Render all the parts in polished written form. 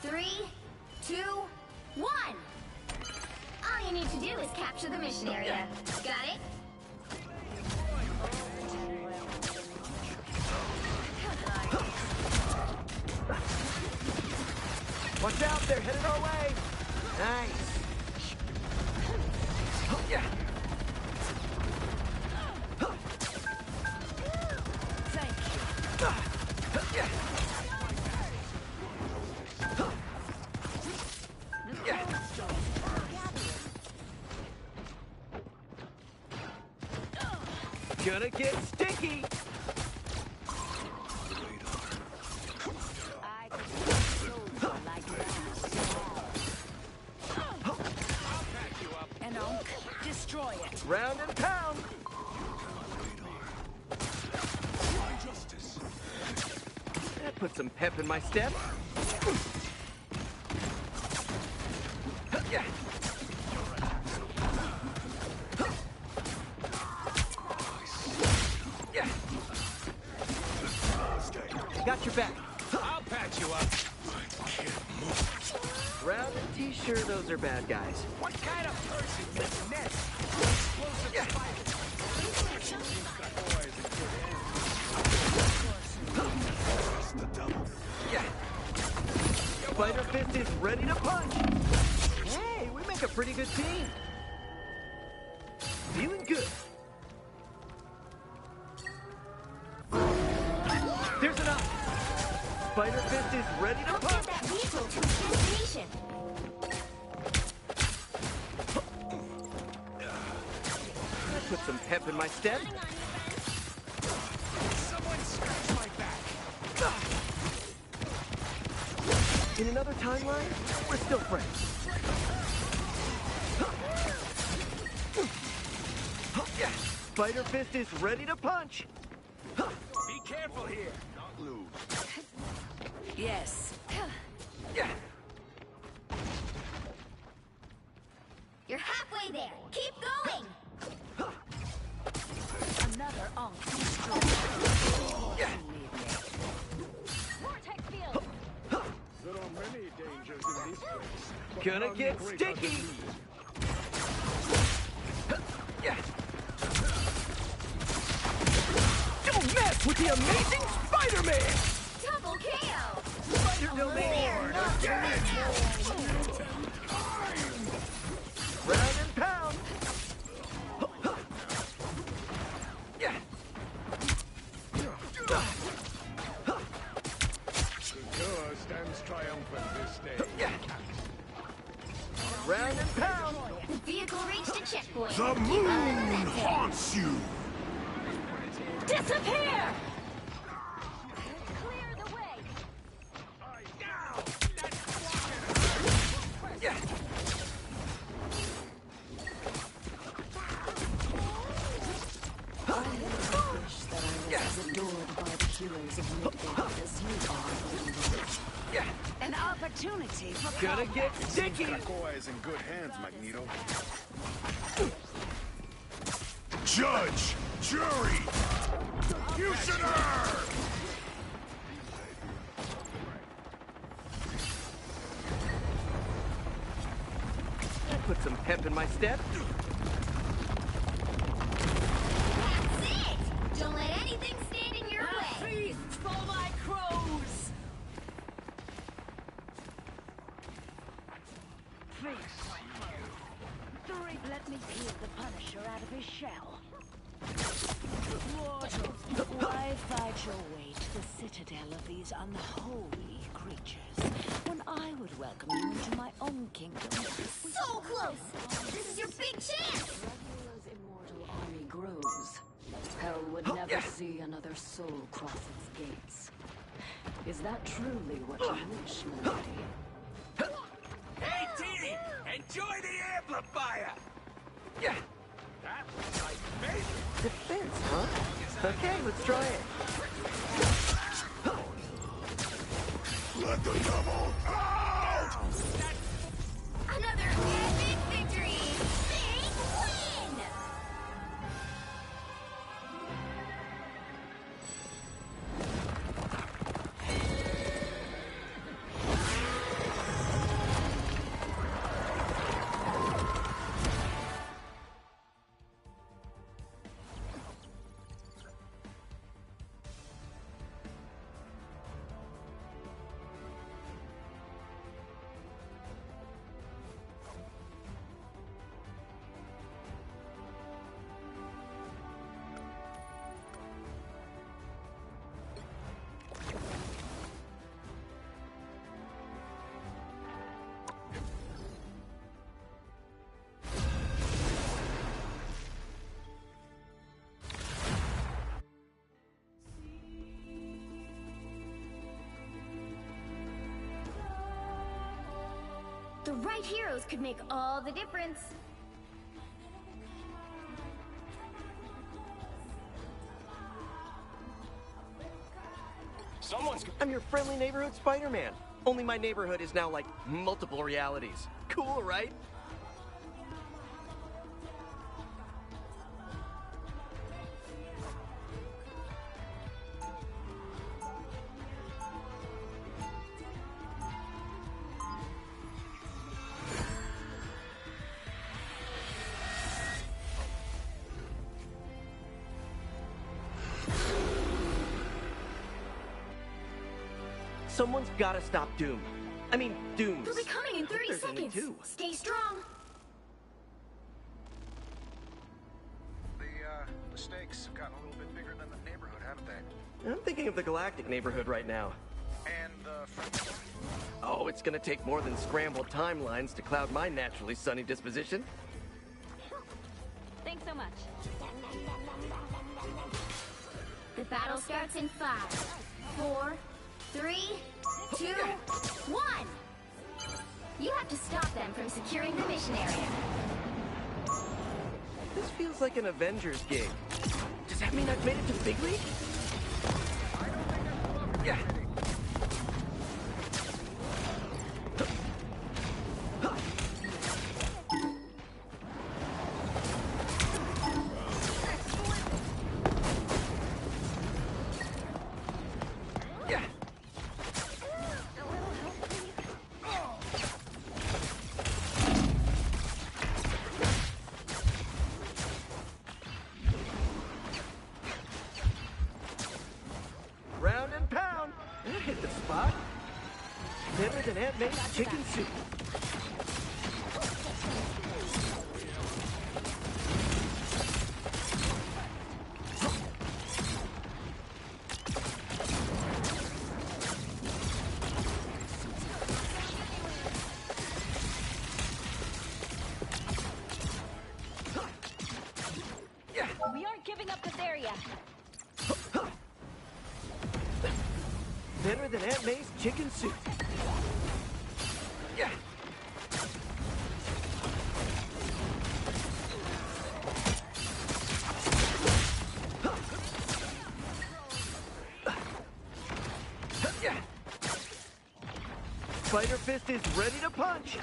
3, 2, 1. All you need to do is capture the mission area. Got it? Watch out, they're headed our way! Nice! Gonna get sticky! Destroy it. Round and pound! That put some pep in my step. Got your back. I'll patch you up. Round and T-sure those are bad guys. What kind of person makes nets? Explosive spiders. Spider Fist is ready to punch. Hey, we make a pretty good team. Feeling good. There's an up. Spider Fist is ready to Let's punch. get that vehicle to its destination. That put some pep in my step. Someone scratch my back. In another timeline, we're still friends. Spider Fist is ready to punch. Be careful here. Don't lose. Yes. You're halfway there. Keep going. Another onk. Vortex field. There are many dangers in this place. Gonna get sticky. Don't mess with the amazing Spider-Man! Double KO. Spider Domain! Round and pound! Secure stands triumphant this day. Round and pound! The vehicle reached a checkpoint. The moon haunts you! Disappear! Clear the way. As adored by the heroes of Midgard as you are. An opportunity for Gonna get sticky! Krakoa is in good hands, Magneto. Judge! Jury! Executioner! That put some pep in my step. That's it! Don't let anything stand in your way. feast for my crows. Feast. Let me peel the Punisher out of his shell. Mortal, why fight your way to the citadel of these unholy creatures when I would welcome you into my own kingdom? So close! This is your big chance! Dracula's immortal army grows. Hell would never see another soul cross its gates. Is that truly what you wish, Melody? Hey, T! Enjoy the amplifier! That's my favorite! Defense, huh? Okay, let's try it. Let the devil out! Another epic victory! Big win! The right heroes could make all the difference. I'm your friendly neighborhood Spider-Man. Only my neighborhood is now like multiple realities. Cool, right? Someone's gotta stop Doom. I mean, Dooms. He'll be coming in 30 There's only seconds. two. Stay strong. The stakes have gotten a little bit bigger than the neighborhood, haven't they? I'm thinking of the galactic neighborhood right now. And the friends. Oh, it's gonna take more than scrambled timelines to cloud my naturally sunny disposition. Thanks so much. The battle starts in 5, 4, 3, 2, 1. You have to stop them from securing the mission area. This feels like an Avengers gig. Does that mean I've made it to Big League? Yeah. Round and pound. That hit the spot. Better than Aunt May's chicken soup. We aren't giving up this area. Better than Aunt May's chicken soup. Yeah. Yeah. Spider Fist is ready to punch.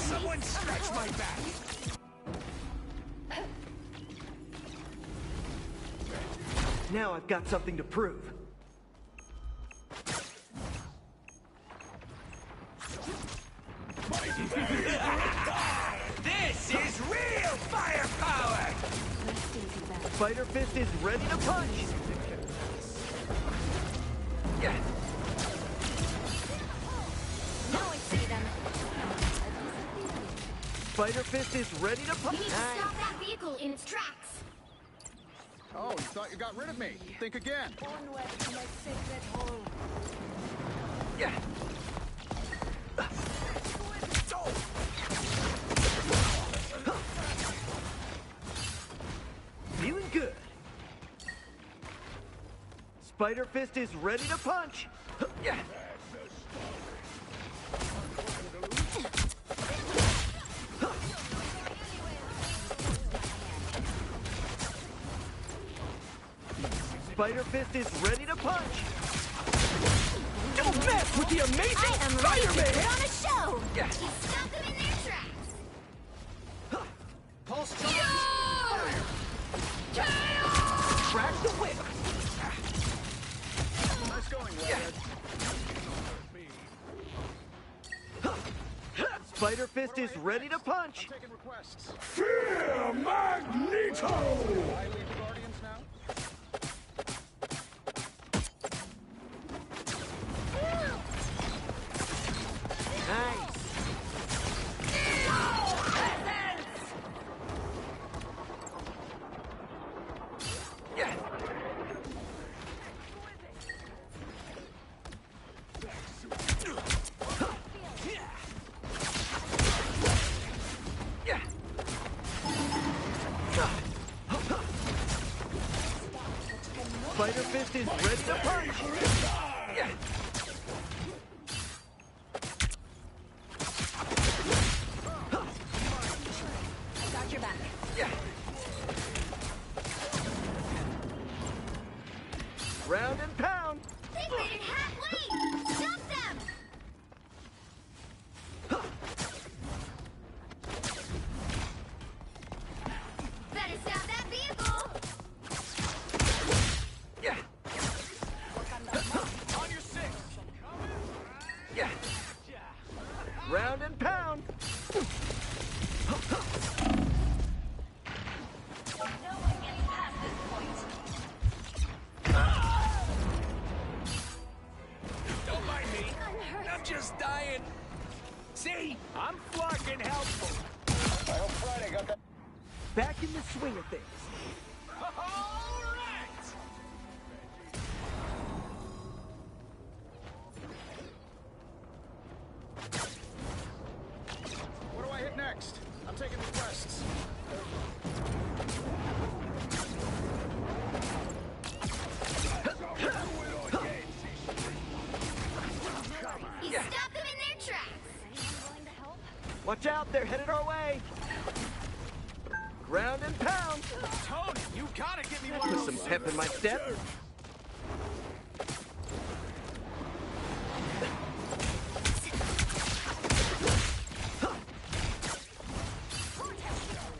Someone stretch my back! Now I've got something to prove. This is real firepower! Spider Fist is ready to punch. Yeah. Now I see them. Spider Fist is ready to We punch. need to stop that vehicle in its tracks. Oh, you thought you got rid of me? Think again. Onward to my sacred home. Yeah. Feeling good. Spider Fist is ready to punch. Yeah. Spider Fist is ready to punch. Don't mess with the amazing I am ready to put Spider-Man! on a show. Yeah. Stop them in their tracks. Pulse Crack the whip. Nice going, Warhead. Spider Fist is ready to punch. Taking requests. Fear Magneto! I lead the Guardians now? Nice. Yeah. Yeah. Spider Fist is ready to punch! Yeah. Got your back. Yeah. Round and pound! Pigmented hat, wait! Stop them! Better stop that vehicle! Yeah. On your six. Yeah. Round and pound! Don't mind me. I'm just dying. See? I'm fucking helpful. I hope Friday got that. Back in the swing of things. All right. What do I hit next? I'm taking the quests. You stop them in their tracks! Watch out, they're headed our way! Ground and pound! Tony, you gotta give me one Put of some those. pep in my step.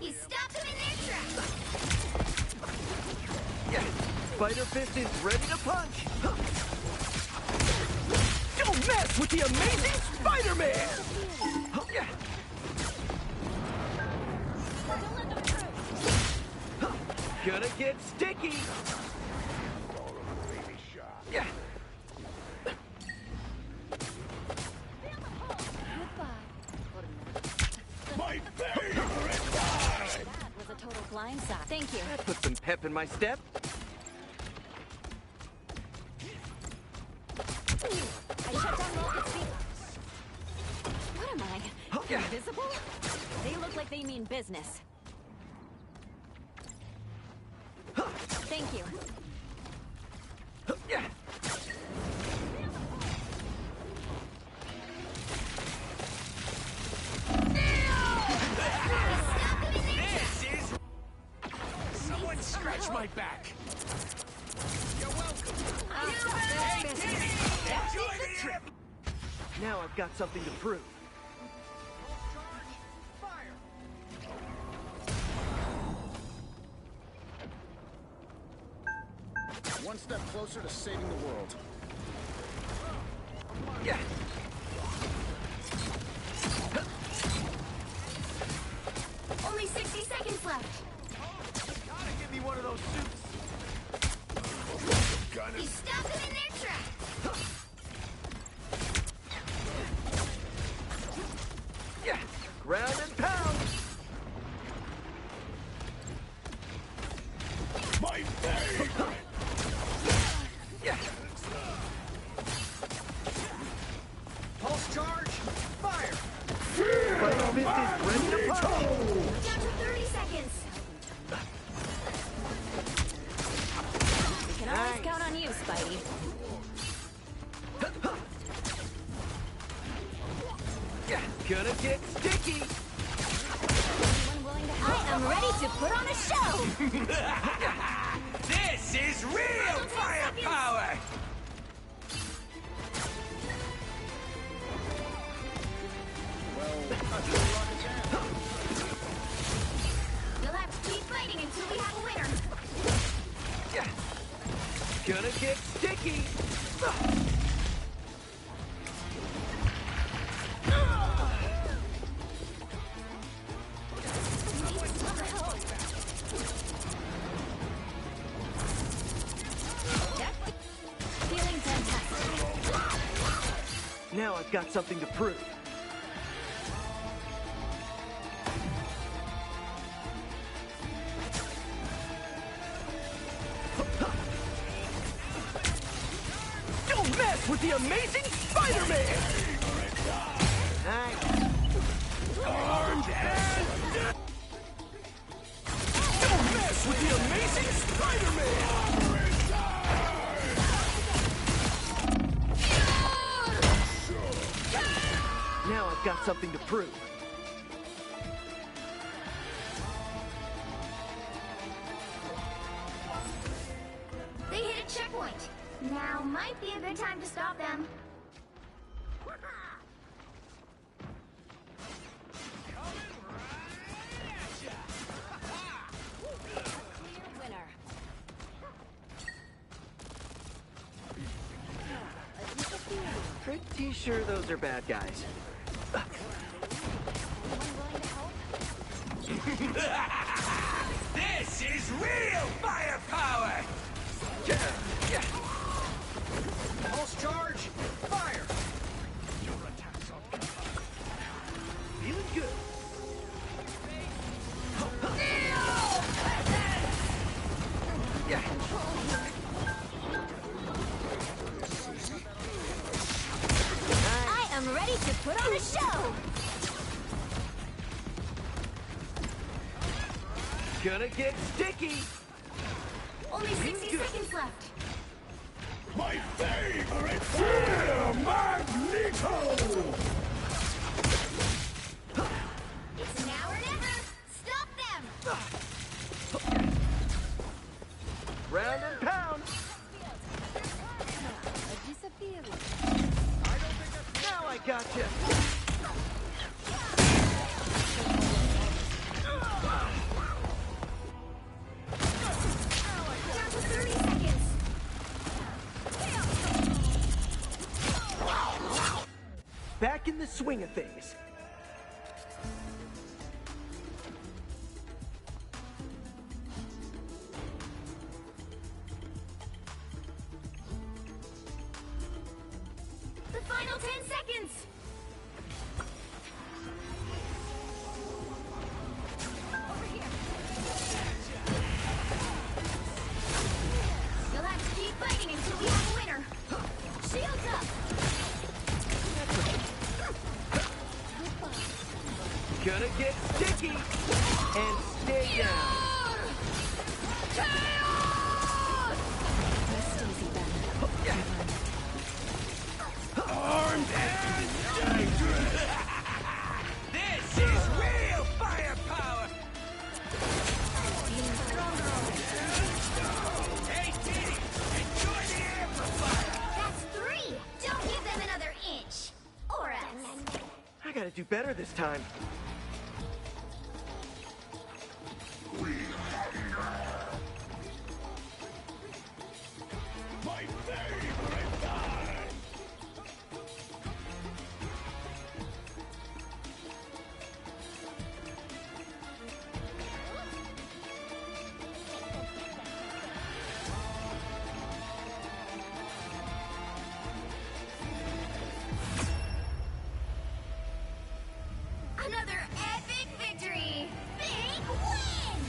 You stop them in their tracks! Yeah. Spider Fist is ready to punch! Don't mess with the amazing Spider-Man! Yeah. Gonna get sticky! Yeah. My favorite time! That was a total blindside. Thank you. Put some pep in my step. I shut down Rocket Speed. What am I? Yeah. Invisible? They look like they mean business. Thank you. Yeah. This is. Someone scratch my back. You're welcome. Hey, Timmy, enjoy the trip. Now I've got something to prove. Fire. One step closer to saving the world. Yeah. Only 60 seconds left! Gotta give me one of those suits. You stop them in their tracks! Yeah. Ground and pound! My favorite! Yeah. Pulse charge. Fire. Spider Fist is ready to punch! Down to 30 seconds! We can always count on you, Spidey. Yeah. Gonna get sticky! Anyone willing to help? I am ready to put on a show! This is real firepower. Well, I feel Rocket's hand. We'll have to keep fighting until we have a winner! Yeah. Gonna get sticky! Feeling fantastic. Now I've got something to prove. Don't mess with the amazing Spider-Man! Nice. Don't mess with the amazing Spider-Man! something to prove. They hit a checkpoint. Now might be a good time to stop them. Pretty sure those are bad guys. This is real firepower! Pulse charge, fire! Your attacks are feeling good. I am ready to put on a show! Gonna get sticky! Only 60 seconds left. My favorite fear, Magneto! It's now or never. Stop them! Round and pound! Now I gotcha! Down to 30 seconds. Back in the swing of things. The final 10 seconds. Over here. You'll have to keep fighting until we have a winner. Shields up. Gonna get sticky and stay down. Armed and dangerous! This is real firepower! Hey, Diddy! Enjoy the amplifier! That's 3. Don't give them another inch. Or else. I gotta do better this time. My favorite time! Another epic victory. Big win.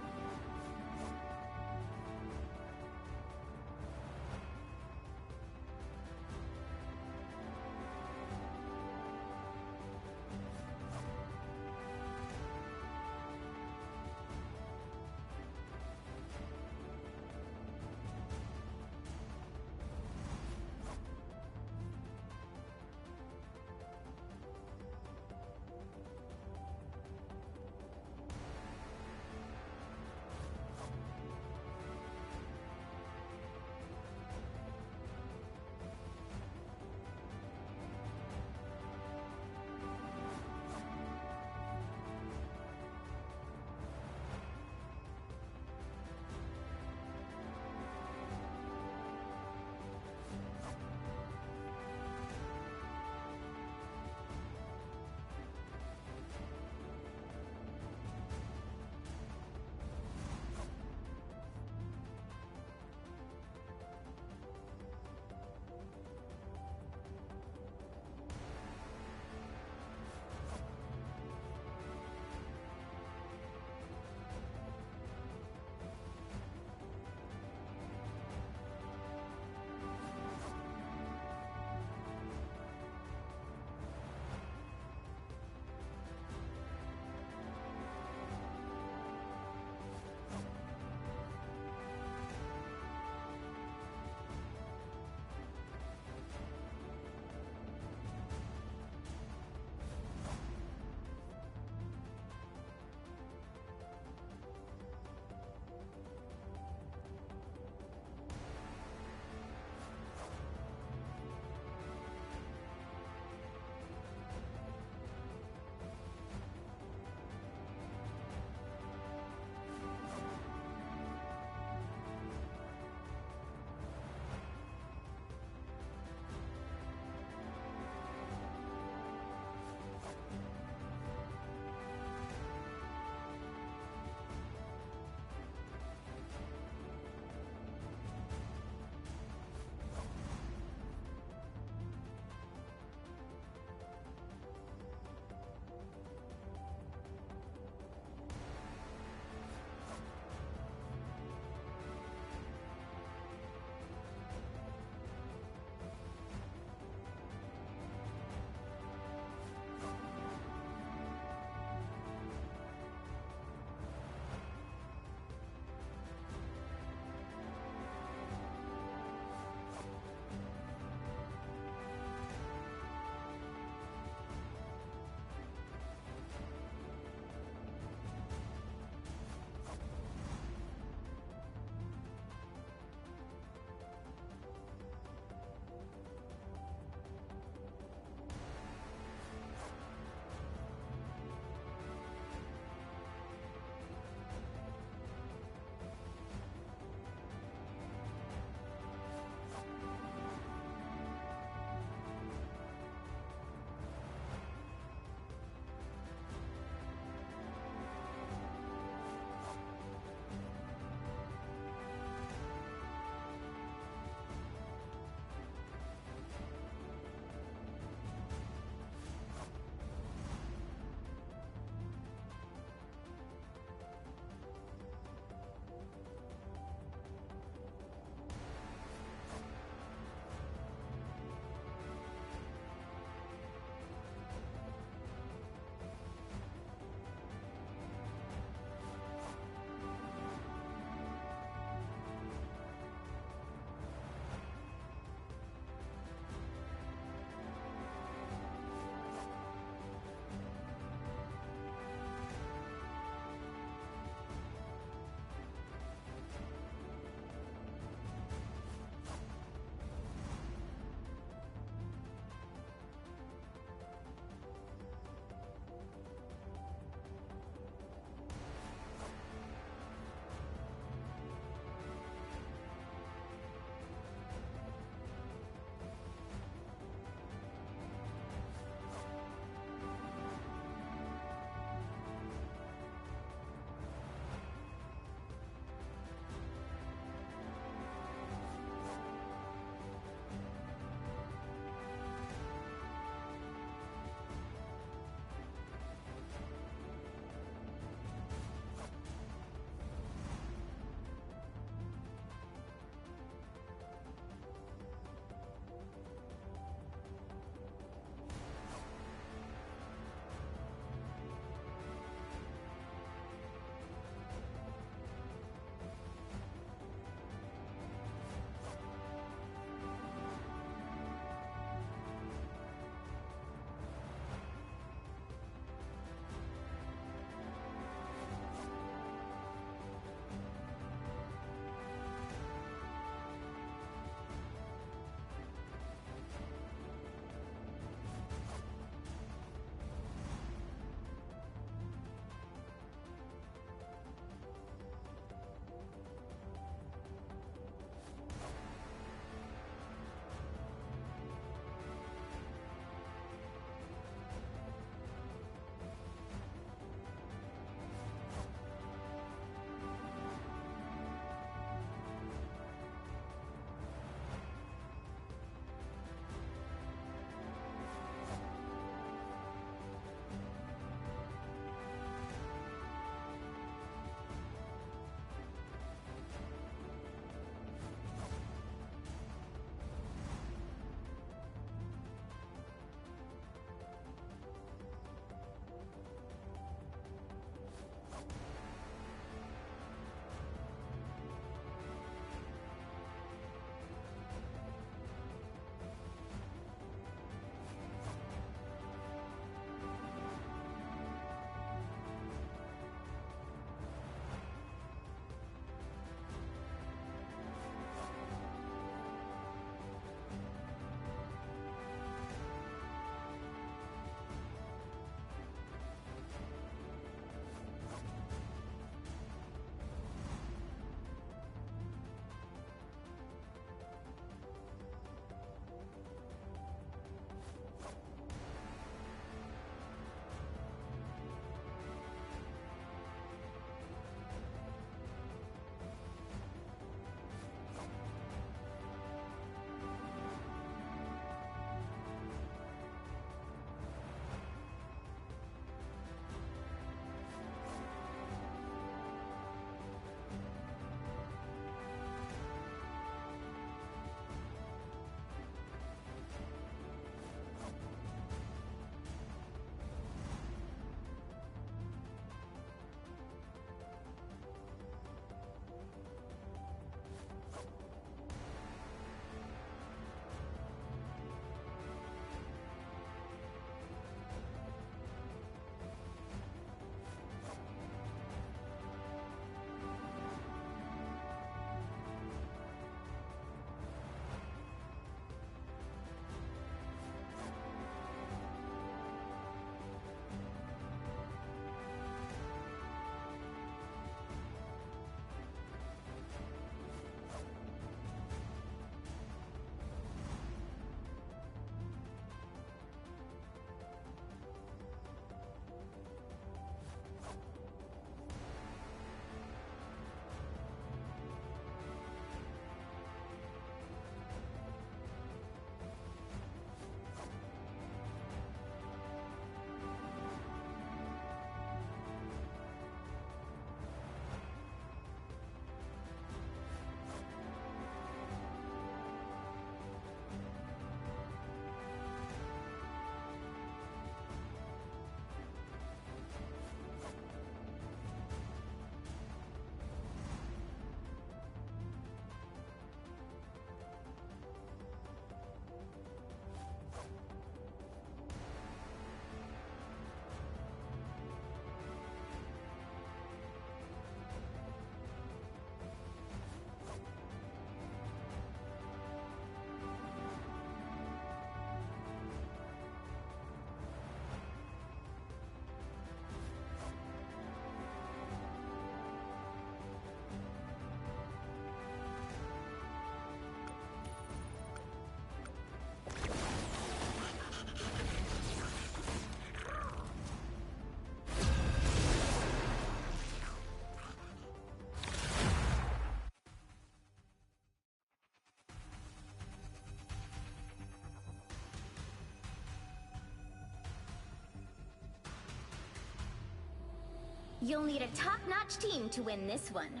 You'll need a top-notch team to win this one.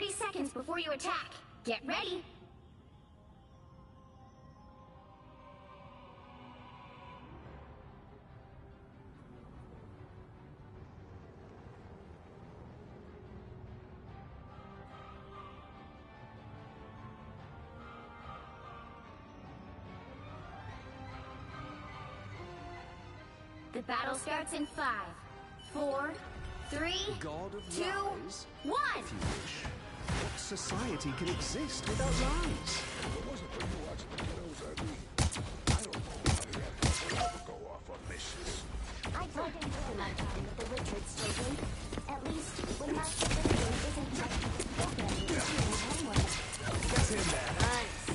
Seconds before you attack. Get ready. The battle starts in 5, 4, 3, God of 2, lies, 1. if you wish. What society can exist without lies? It wasn't when you watched the kiddos, I mean. I don't know why they have to go off on missions. I don't enjoy my time with the Richards children. At least when Master Vivian isn't just programming to homework. Get in there. Nice.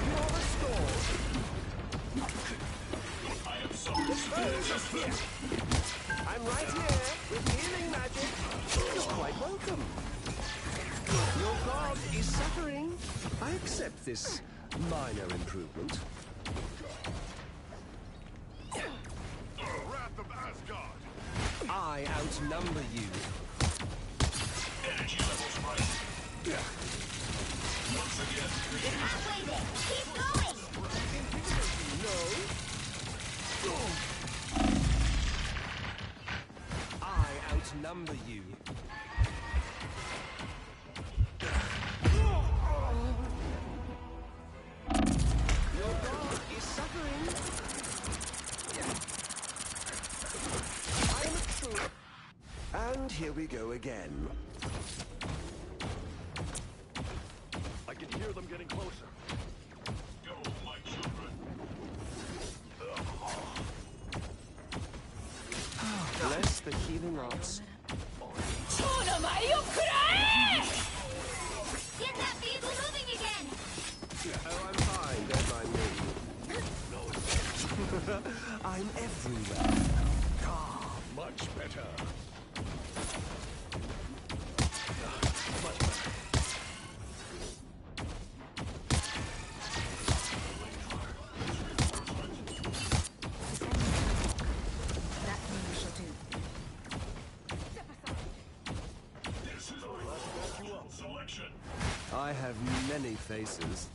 You're restored. I am sorry. I'm right here with healing magic. You're quite welcome. Your god is suffering. I accept this minor improvement. Wrath of Asgard! I outnumber you. Energy levels rising. Once again, You're halfway there. Keep going. I outnumber you. Your god is suffering. I am a true. And here we go again. I can hear them getting closer. Go, my children. Bless the healing arts. Get that vehicle moving again. Oh, I'm fine. Don't mind me. I'm everywhere. Ah, much better. Much better. That thing we shall do. This is our last selection. I have many faces.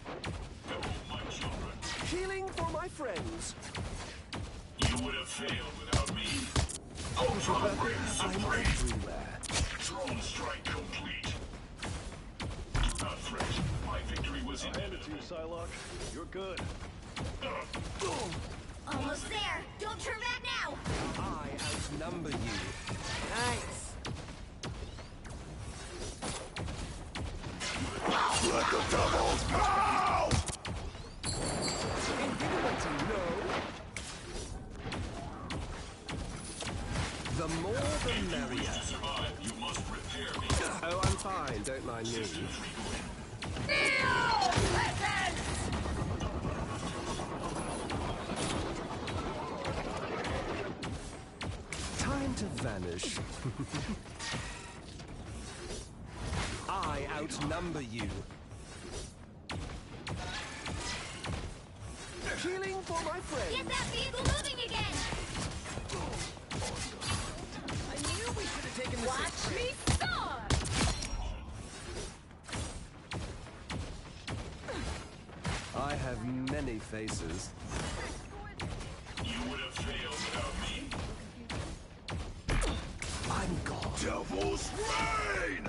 Go, my children. Healing for my friends. You would have failed without me. Ultra Ring I'm Supreme. everywhere. Drone strike complete. Do not fret. My victory was inevitable. Psylocke. You're good. Almost there. Don't turn back now. I outnumber you. Nice. Let the devils go! Invigorating, no. The more the merrier. To survive, you must repair me. Oh, I'm fine. Don't mind me. Time to vanish. I outnumber you. Healing for my Get friends. that vehicle moving again. I knew we should have taken this. Watch me soar. I have many faces. You would have failed without me. I'm God. Devil's Reign!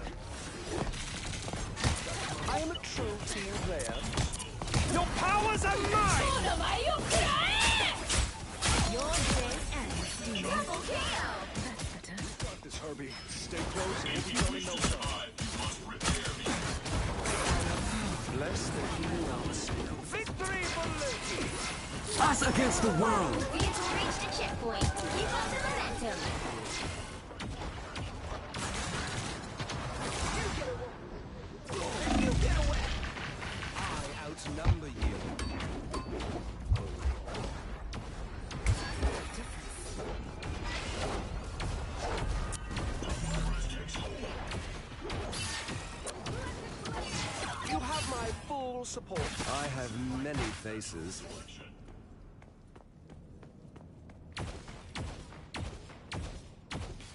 I am a true team player. Your powers are mine! Your day ends. Double KO. Got this, Herbie. Stay close and we'll be going no time. You must repair me. First, the healing arms. Victory for Loki! Us against the world! We have reached a checkpoint. Keep up the momentum. You get away! I outnumber you. You have my full support. I have many faces.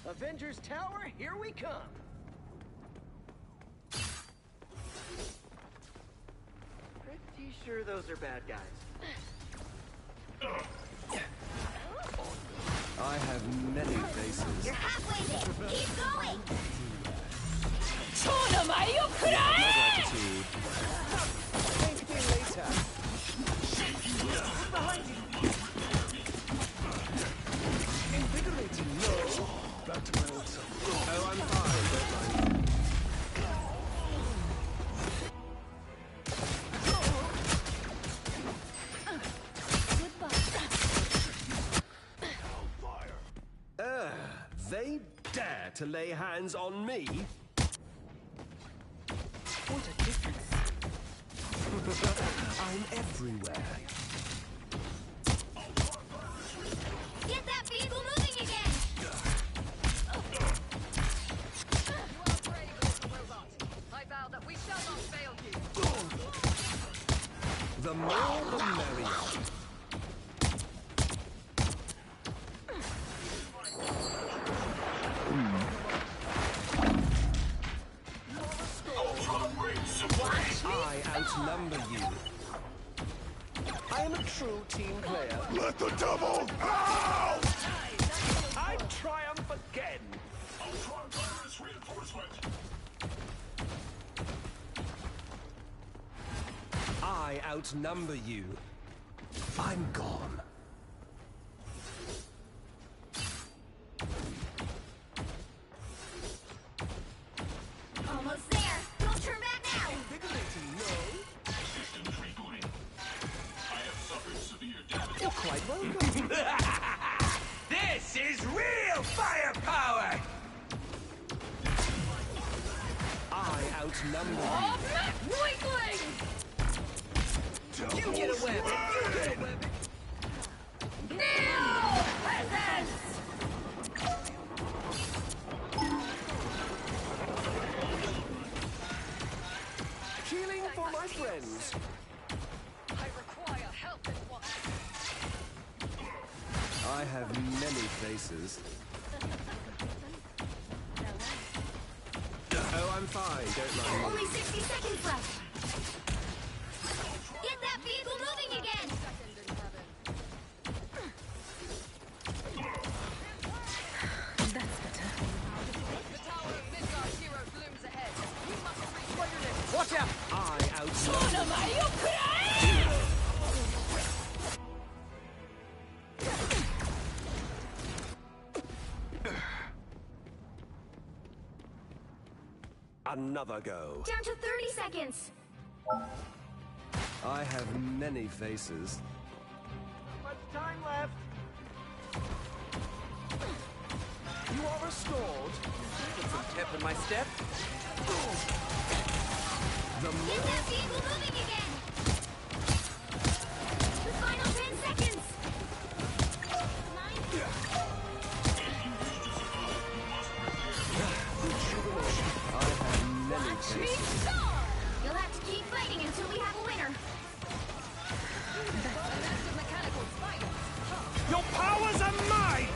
Avengers Tower, here we come. Pretty sure those are bad guys. I have many faces. You're halfway there. Keep going. Good attitude. Thank me later. Invigorating. No. Back to my old self. Oh, I'm fine. Don't mind. They dare to lay hands on me? What a difference. I'm everywhere. Get that vehicle moving again. The more the merrier. I outnumber you. I am a true team player. Let the devil out! I triumph again! Ultron virus reinforcement! I outnumber you. I'm gone. Almost there. Don't turn back now. Systems rebooting. I have suffered severe damage. You're quite welcome. This is real firepower! I outnumber you. You get away with it! You get away with it! Healing for my friends. I require help at once. I have many faces. Oh, I'm fine. Don't mind me. Only 60 seconds left. Get that vehicle moving again. That's better. The tower of Midgard's hero looms ahead. We must reach Watch out! I outnumber you. Another go. Down to 30 seconds. I have many faces. Much time left. You are restored. Put some pep in my step. The Get more that vehicle moving again. The final 10 seconds. I have many faces. You'll have to keep fighting until we have a winner. Your powers are mine!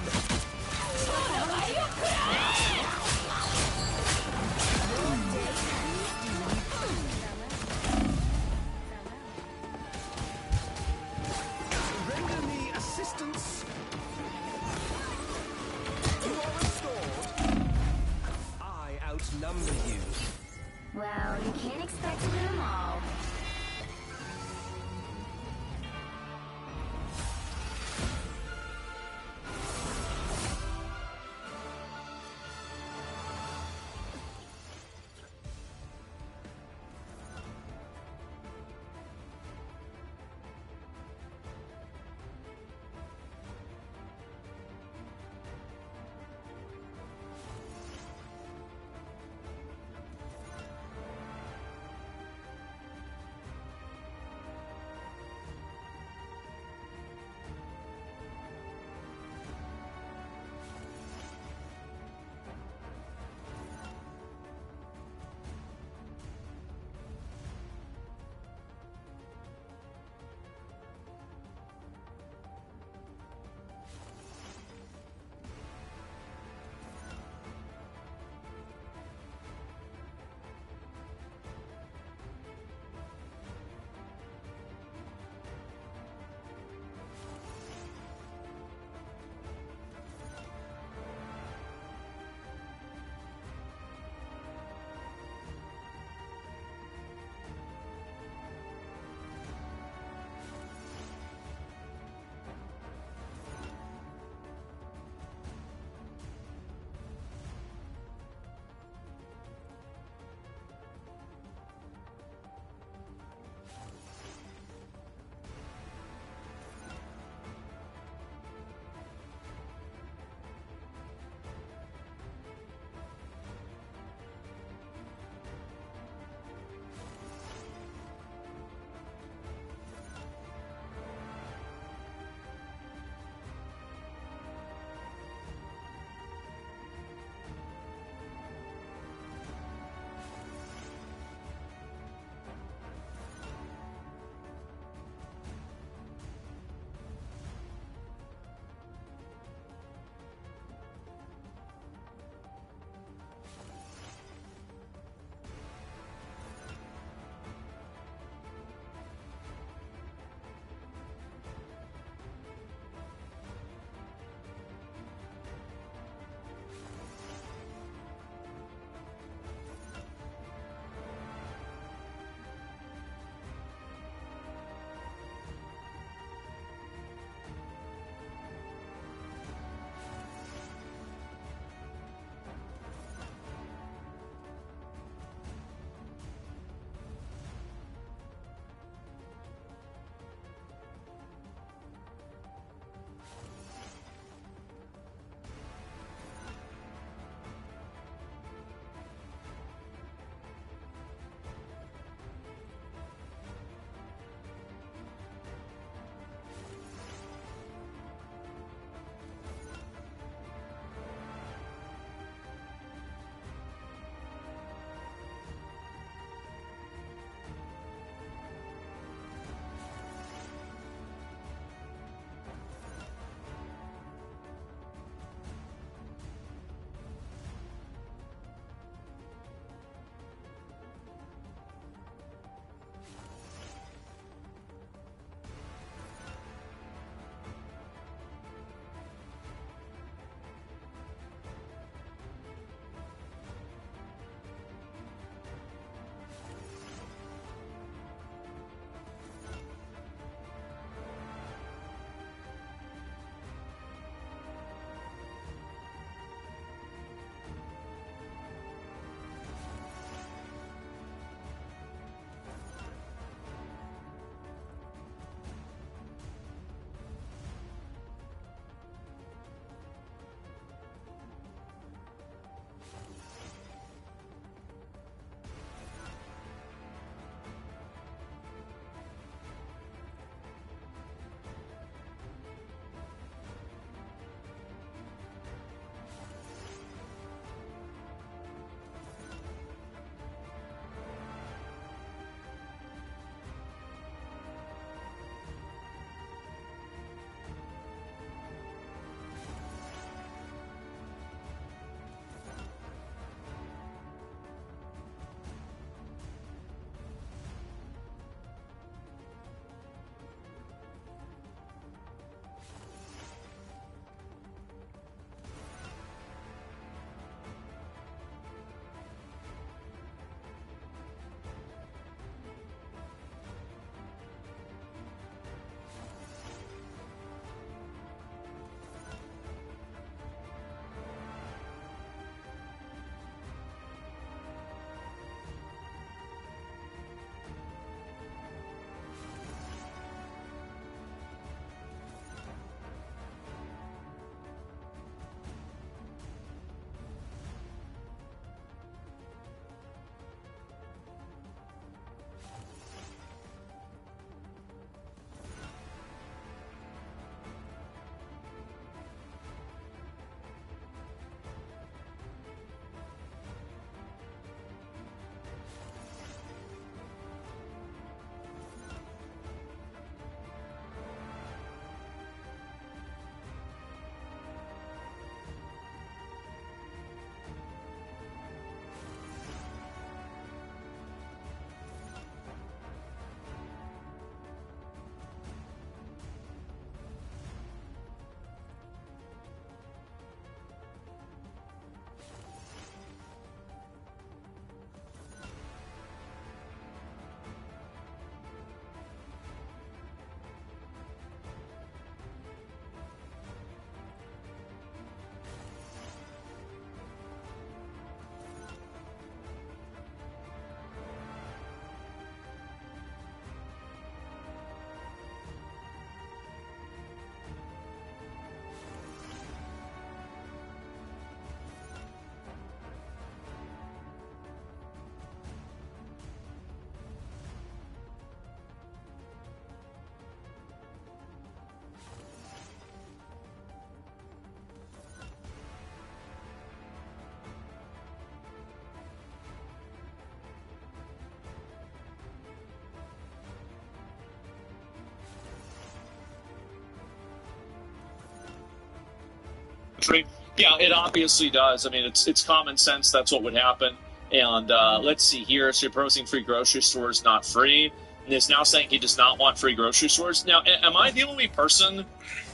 Yeah, it obviously does. I mean, it's common sense. That's what would happen. And let's see here. So you're proposing free grocery stores, not free. And is now saying he does not want free grocery stores. Now, am I the only person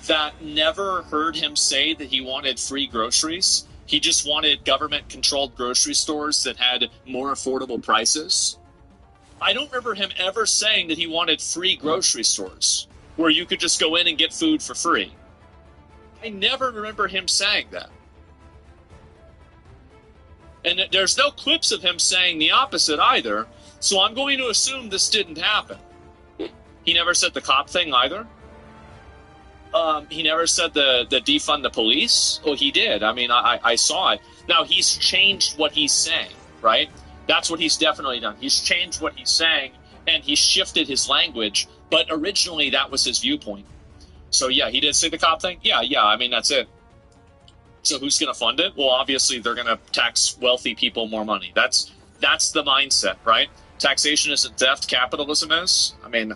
that never heard him say that he wanted free groceries? He just wanted government-controlled grocery stores that had more affordable prices? I don't remember him ever saying that he wanted free grocery stores where you could just go in and get food for free. I never remember him saying that. And there's no clips of him saying the opposite either, so I'm going to assume this didn't happen. He never said the cop thing either. He never said the defund the police. Well, he did. I mean, I saw it. Now, he's changed what he's saying, right? That's what he's definitely done. He's changed what he's saying, and he's shifted his language, but originally that was his viewpoint. So, yeah, he did say the cop thing? Yeah, I mean, that's it. So who's going to fund it? Well, obviously, they're going to tax wealthy people more money. That's the mindset, right? Taxation isn't theft. Capitalism is. I mean,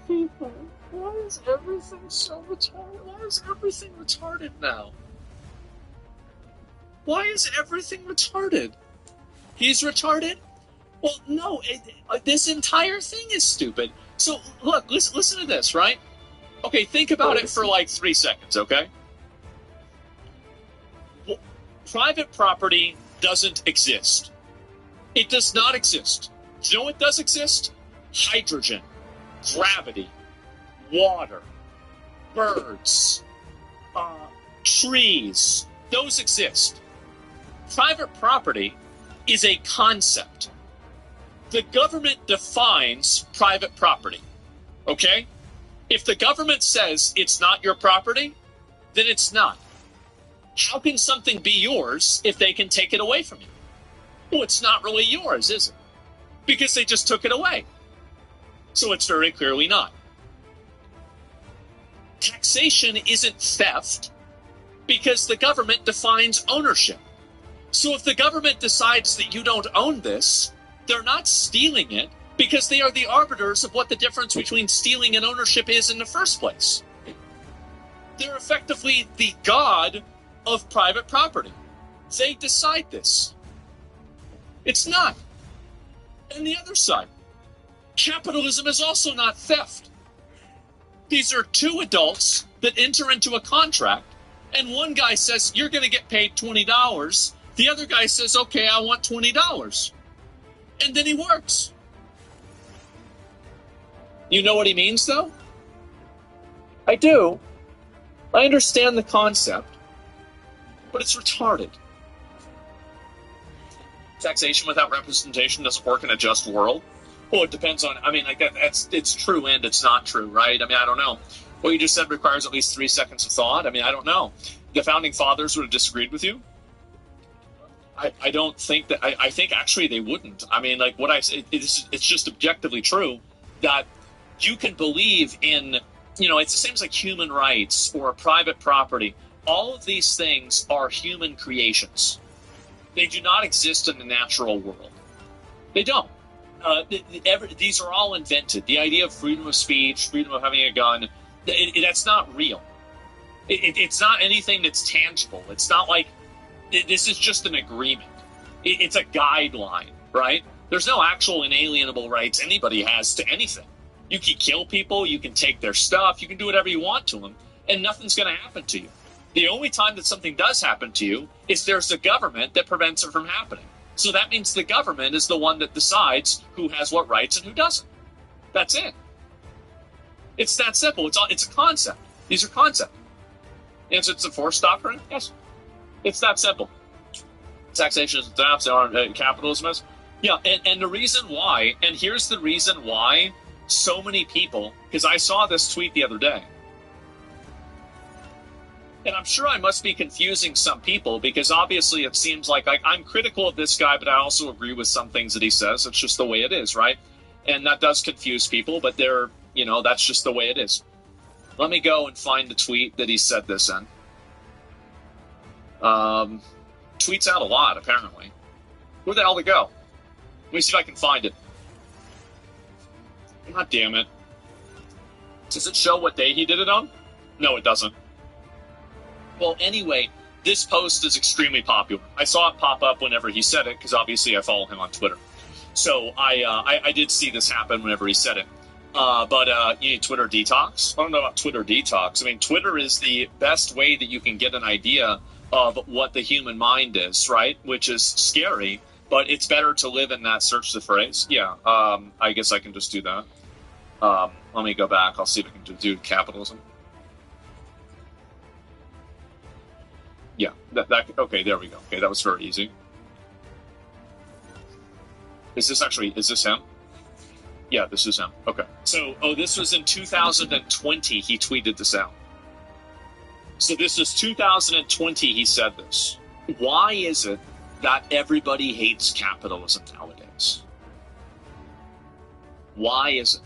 people. Why is everything so retarded? Why is everything retarded now? Why is everything retarded? He's retarded? Well, no, this entire thing is stupid. So, look, listen to this, right? Okay, think about it for like 3 seconds, okay? Well, private property doesn't exist. It does not exist. Do you know what does exist? Hydrogen, gravity, water, birds, trees. Those exist. Private property is a concept. The government defines private property, okay? If the government says it's not your property, then it's not. How can something be yours if they can take it away from you? Well, it's not really yours, is it? Because they just took it away. So it's very clearly not. Taxation isn't theft because the government defines ownership. So if the government decides that you don't own this, they're not stealing it because they are the arbiters of what the difference between stealing and ownership is in the first place. They're effectively the god of private property. They decide this. It's not. And the other side, capitalism is also not theft. These are two adults that enter into a contract, and one guy says, you're going to get paid $20. The other guy says, okay, I want $20. And then he works. You know what he means, though? I do. I understand the concept, but it's retarded. Taxation without representation doesn't work in a just world. Well, it depends on, I mean, like it's true and it's not true, right? I mean, I don't know. What you just said requires at least 3 seconds of thought. I mean, I don't know. The founding fathers would have disagreed with you. I don't think that, I think actually they wouldn't. I mean, like what I say, it's just objectively true that you can believe in, you know, it's the same as like human rights or private property. All of these things are human creations. They do not exist in the natural world. They don't. These are all invented. The idea of freedom of speech, freedom of having a gun, that's not real. It's not anything that's tangible. It's not like, this is just an agreement. It's a guideline, right? There's no actual inalienable rights anybody has to anything. You can kill people, you can take their stuff, you can do whatever you want to them, and nothing's going to happen to you. The only time that something does happen to you is there's a government that prevents it from happening. So that means the government is the one that decides who has what rights and who doesn't. That's it. It's that simple. It's a concept. These are concepts. Answer to the force doctrine? Yes. It's that simple. Taxation is theft, capitalism is. Yeah, and the reason why, and here's the reason why so many people, because I saw this tweet the other day, and I'm sure I must be confusing some people because obviously it seems like I'm critical of this guy, but I also agree with some things that he says. It's just the way it is, right? And that does confuse people, but they're, you know, that's just the way it is. Let me go and find the tweet that he said this in. Tweets out a lot, apparently. Where the hell did it go? Let me see if I can find it. God damn it. Does it show what day he did it on? No, it doesn't. Well, anyway, this post is extremely popular. I saw it pop up whenever he said it, because obviously I follow him on Twitter. So I did see this happen whenever he said it. But you need Twitter detox? I don't know about Twitter detox. I mean, Twitter is the best way that you can get an idea of what the human mind is, right? Which is scary, but it's better to live in that search the phrase. Yeah, I guess I can just do that. Let me go back. I'll see if I can do capitalism. Yeah, okay, there we go. Okay, that was very easy. Is this him? Yeah, this is him. Okay. So, this was in 2020 he tweeted this out. So this is 2020 he said this. Why is it that everybody hates capitalism nowadays? Why is it?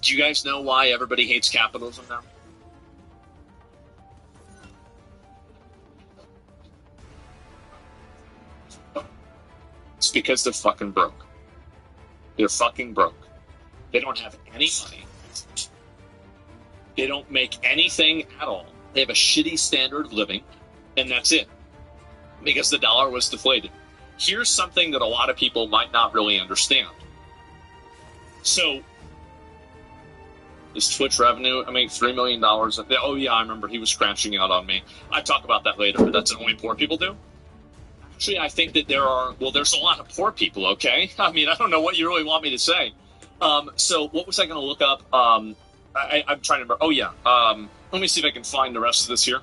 Do you guys know why everybody hates capitalism now? It's because they're fucking broke. They're fucking broke. They don't have any money. They don't make anything at all. They have a shitty standard of living, and that's it. Because the dollar was deflated. Here's something that a lot of people might not really understand. So, his Twitch revenue, I mean, $3 million. Oh yeah, I remember he was crashing out on me. I talk about that later, but that's what only poor people do. Actually, I think that there's a lot of poor people, okay? I mean, I don't know what you really want me to say. So what was I going to look up? I'm trying to remember. Oh, yeah. Let me see if I can find the rest of this here.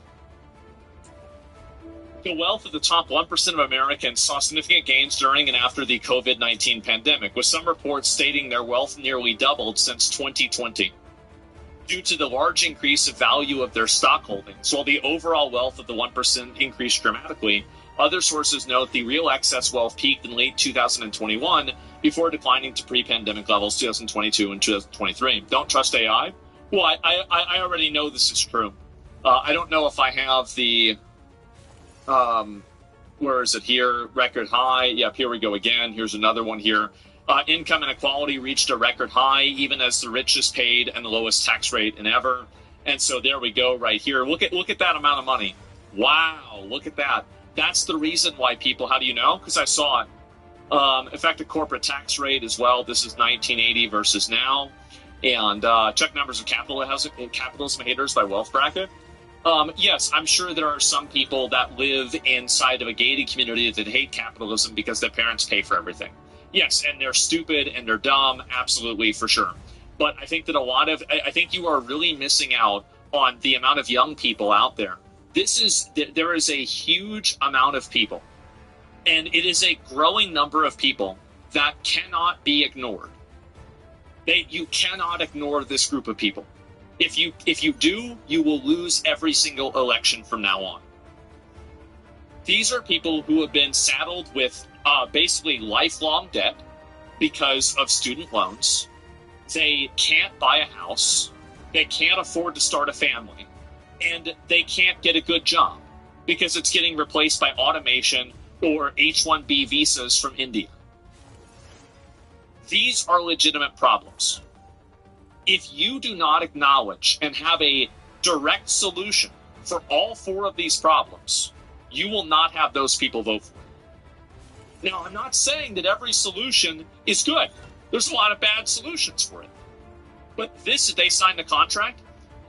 The wealth of the top 1% of Americans saw significant gains during and after the COVID-19 pandemic, with some reports stating their wealth nearly doubled since 2020. Due to the large increase of value of their stock holdings, while the overall wealth of the 1% increased dramatically, other sources note the real excess wealth peaked in late 2021 before declining to pre-pandemic levels 2022 and 2023. Don't trust AI? Well, I already know this is true. I don't know if I have the... where is it here? Record high. Yep, here we go again. Here's another one here. Income inequality reached a record high, even as the richest paid and the lowest tax rate in ever. And so there we go right here. Look at that amount of money. Wow, look at that. That's the reason why people, how do you know? Because I saw it. Effective corporate tax rate as well. This is 1980 versus now. And check numbers of capitalism haters by wealth bracket. Yes, I'm sure there are some people that live inside of a gated community that hate capitalism because their parents pay for everything. Yes, and they're stupid and they're dumb, absolutely, for sure. But I think that I think you are really missing out on the amount of young people out there. There is a huge amount of people, and it is a growing number of people that cannot be ignored. You cannot ignore this group of people. If you do, you will lose every single election from now on. These are people who have been saddled with basically lifelong debt because of student loans. They can't buy a house. They can't afford to start a family. And they can't get a good job because it's getting replaced by automation or H-1B visas from India. These are legitimate problems. If you do not acknowledge and have a direct solution for all four of these problems, you will not have those people vote for it. Now, I'm not saying that every solution is good. There's a lot of bad solutions for it. But they signed the contract.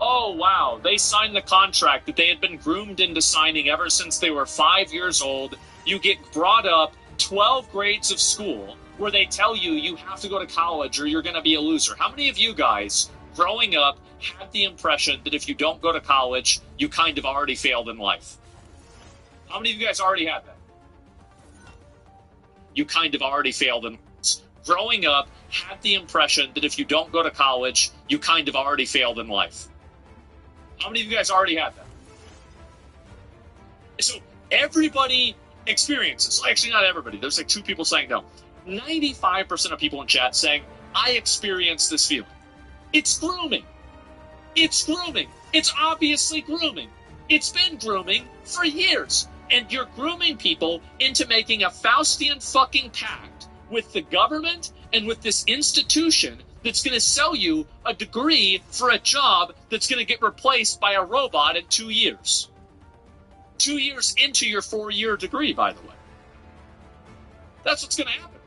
Oh, wow, they signed the contract that they had been groomed into signing ever since they were 5 years old. You get brought up 12 grades of school where they tell you have to go to college or you're going to be a loser. How many of you guys, growing up, had the impression that if you don't go to college, you kind of already failed in life? How many of you guys already had that? You kind of already failed in life. Growing up, had the impression that if you don't go to college, you kind of already failed in life. How many of you guys already had that? So everybody experiences, actually not everybody, there's like 2 people saying no. 95% of people in chat saying, I experienced this feeling. It's grooming. It's grooming. It's obviously grooming. It's been grooming for years. And you're grooming people into making a Faustian fucking pact with the government and with this institution that's going to sell you a degree for a job that's going to get replaced by a robot in 2 years. 2 years into your 4-year degree, by the way. That's what's going to happen.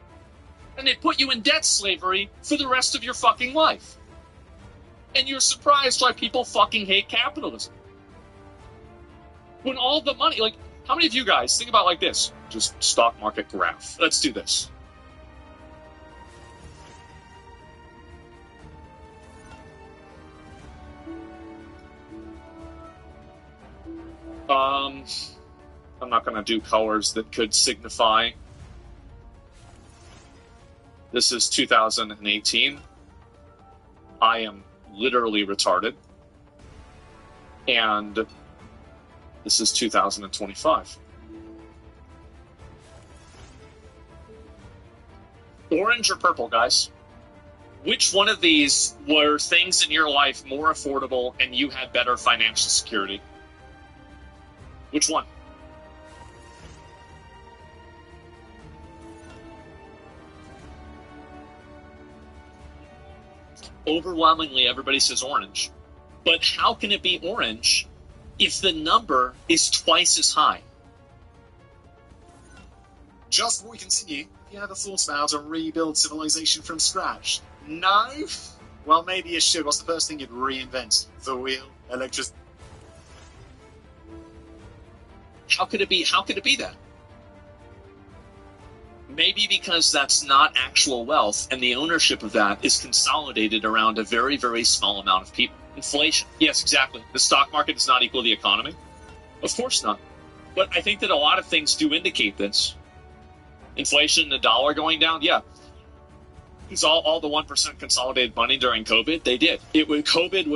And they put you in debt slavery for the rest of your fucking life. And you're surprised why people fucking hate capitalism. When all the money, like, how many of you guys think about like this? Just stock market graph. Let's do this. I'm not going to do colors that could signify. This is 2018. I am literally retarded. And this is 2025. Orange or purple, guys? Which one of these were things in your life more affordable and you had better financial security? Which one? Overwhelmingly, everybody says orange. But how can it be orange if the number is twice as high? Just what we can see, if you ever thought about to rebuild civilization from scratch? No? Well, maybe you should. What's the first thing you'd reinvent? The wheel? Electricity? How could it be that? Maybe because that's not actual wealth, and the ownership of that is consolidated around a very, very small amount of people. Inflation. Yes, exactly. The stock market does not equal the economy. Of course not. But I think that a lot of things do indicate this. Inflation, the dollar going down, yeah. Because all the 1% consolidated money during COVID, they did. COVID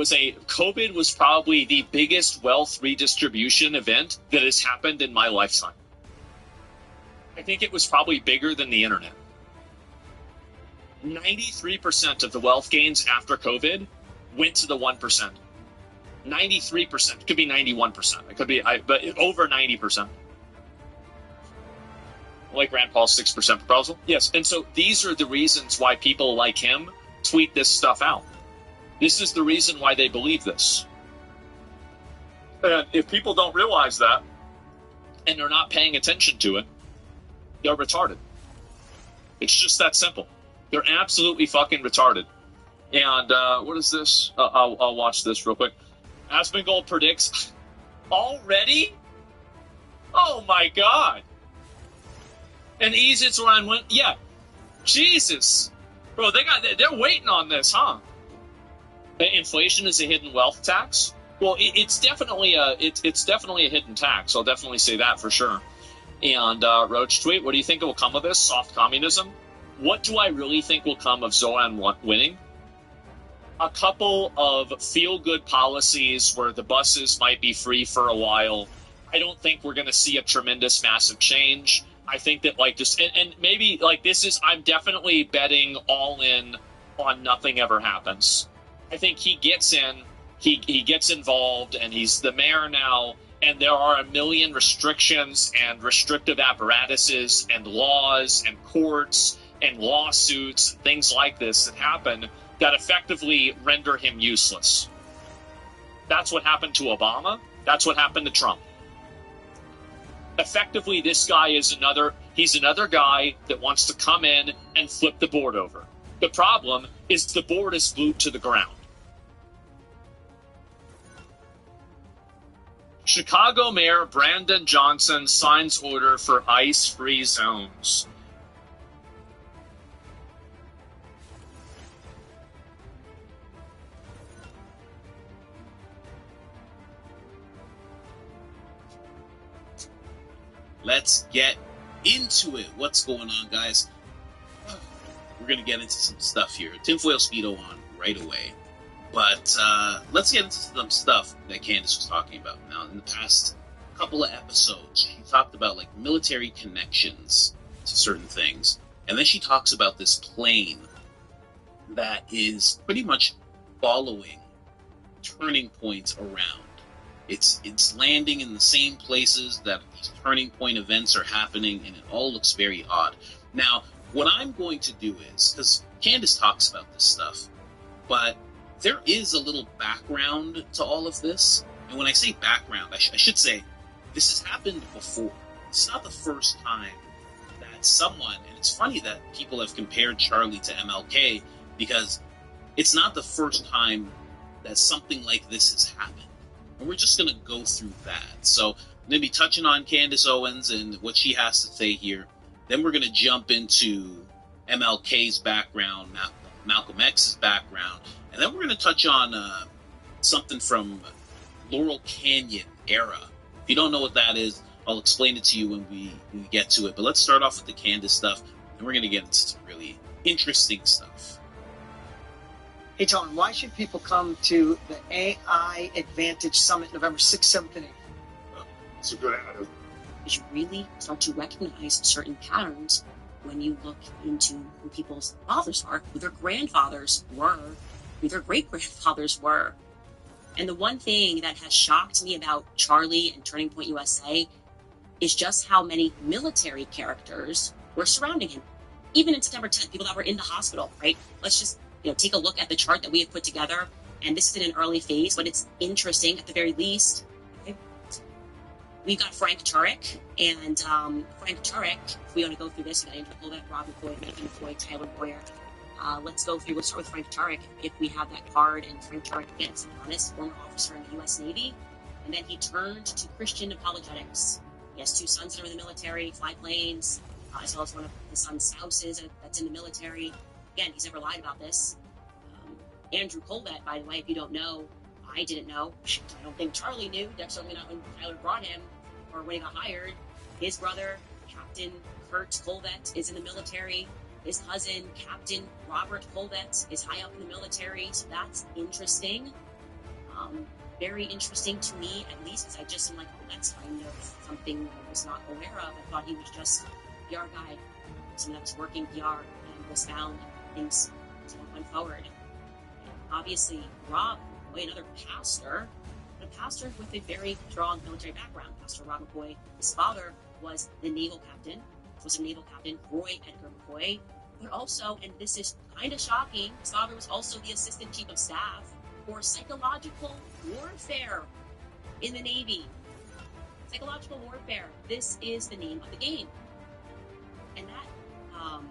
was probably the biggest wealth redistribution event that has happened in my lifetime. I think it was probably bigger than the internet. 93% of the wealth gains after COVID went to the 1%. 93%. It could be 91%. It could be, but over 90%. Like Rand Paul's 6% proposal? Yes. And so these are the reasons why people like him tweet this stuff out. This is the reason why they believe this. And if people don't realize that, and they're not paying attention to it, they're retarded. It's just that simple. They're absolutely fucking retarded. And what is this? I'll watch this real quick. Asmongold predicts already? Oh my god! And Easy Ryan went, yeah. Jesus, bro, they're waiting on this, huh? Inflation is a hidden wealth tax. Well, it's definitely a hidden tax. I'll definitely say that for sure. And Roach tweet, what do you think will come of this? Soft communism? What do I really think will come of Zoran winning? A couple of feel-good policies where the buses might be free for a while. I don't think we're going to see a tremendous, massive change. I think that, like, just, and maybe, like, this is, I'm definitely betting all in on nothing ever happens. I think he gets in, he gets involved, and he's the mayor now, and there are a million restrictions and restrictive apparatuses and laws and courts and lawsuits, things like this that happen that effectively render him useless. That's what happened to Obama. That's what happened to Trump. Effectively, this guy is he's another guy that wants to come in and flip the board over. The problem is the board is glued to the ground. Chicago Mayor Brandon Johnson signs order for ice-free zones. Let's get into it. What's going on, guys? We're going to get into some stuff here. Tinfoil Speedo on right away. But let's get into some stuff that Candace was talking about. Now, in the past couple of episodes, she talked about like military connections to certain things. And then she talks about this plane that is pretty much following turning points around. It's landing in the same places that these turning point events are happening, and it all looks very odd. Now, what I'm going to do is, because Candace talks about this stuff, but there is a little background to all of this. And when I say background, I should say this has happened before. It's not the first time that someone, and it's funny that people have compared Charlie to MLK, because it's not the first time that something like this has happened. And we're just going to go through that. So I'm going to be touching on Candace Owens and what she has to say here. Then we're going to jump into MLK's background, Malcolm X's background, and then we're going to touch on something from Laurel Canyon era. If you don't know what that is, I'll explain it to you when we get to it. But let's start off with the Candace stuff, and we're going to get into some really interesting stuff. Hey, Tom, why should people come to the AI Advantage Summit November 6th, 7th, and 8th? It's a good attitude. Because you really start to recognize certain patterns when you look into who people's fathers are, who their grandfathers were, who their great-grandfathers were. And the one thing that has shocked me about Charlie and Turning Point USA is just how many military characters were surrounding him. Even in September 10th, people that were in the hospital, right? Let's just take a look at the chart that we have put together. And this is in an early phase, but it's interesting at the very least. Okay? We've got Frank Turek, and Frank Turek, if we want to go through this, we got Andrew Colvett, Rob McCoy, Nathan McCoy, Tyler Boyer. Let's go through, we'll start with Frank Turek, if we have that card. And Frank Turek, again, to be honest, former officer in the U.S. Navy. And then he turned to Christian apologetics. He has 2 sons that are in the military, fly planes, as well as one of his son's spouses that's in the military. Again, he's never lied about this. Andrew Colvett, by the way, if you don't know, I didn't know. I don't think Charlie knew. That's certainly not when Tyler brought him or when he got hired. His brother, Captain Kurt Colvett, is in the military. His cousin, Captain Robert Colvett, is high up in the military. So that's interesting. Very interesting to me, at least, because I just am like, oh, that's kind of something I was not aware of. I thought he was just a PR guy, someone that was working PR and was found and things went forward. Obviously, Rob McCoy, another pastor, but a pastor with a very strong military background. Pastor Rob McCoy, his father was the naval captain, Roy Edgar McCoy, but also, and this is kind of shocking, his father was also the assistant chief of staff for psychological warfare in the Navy. Psychological warfare. This is the name of the game. And that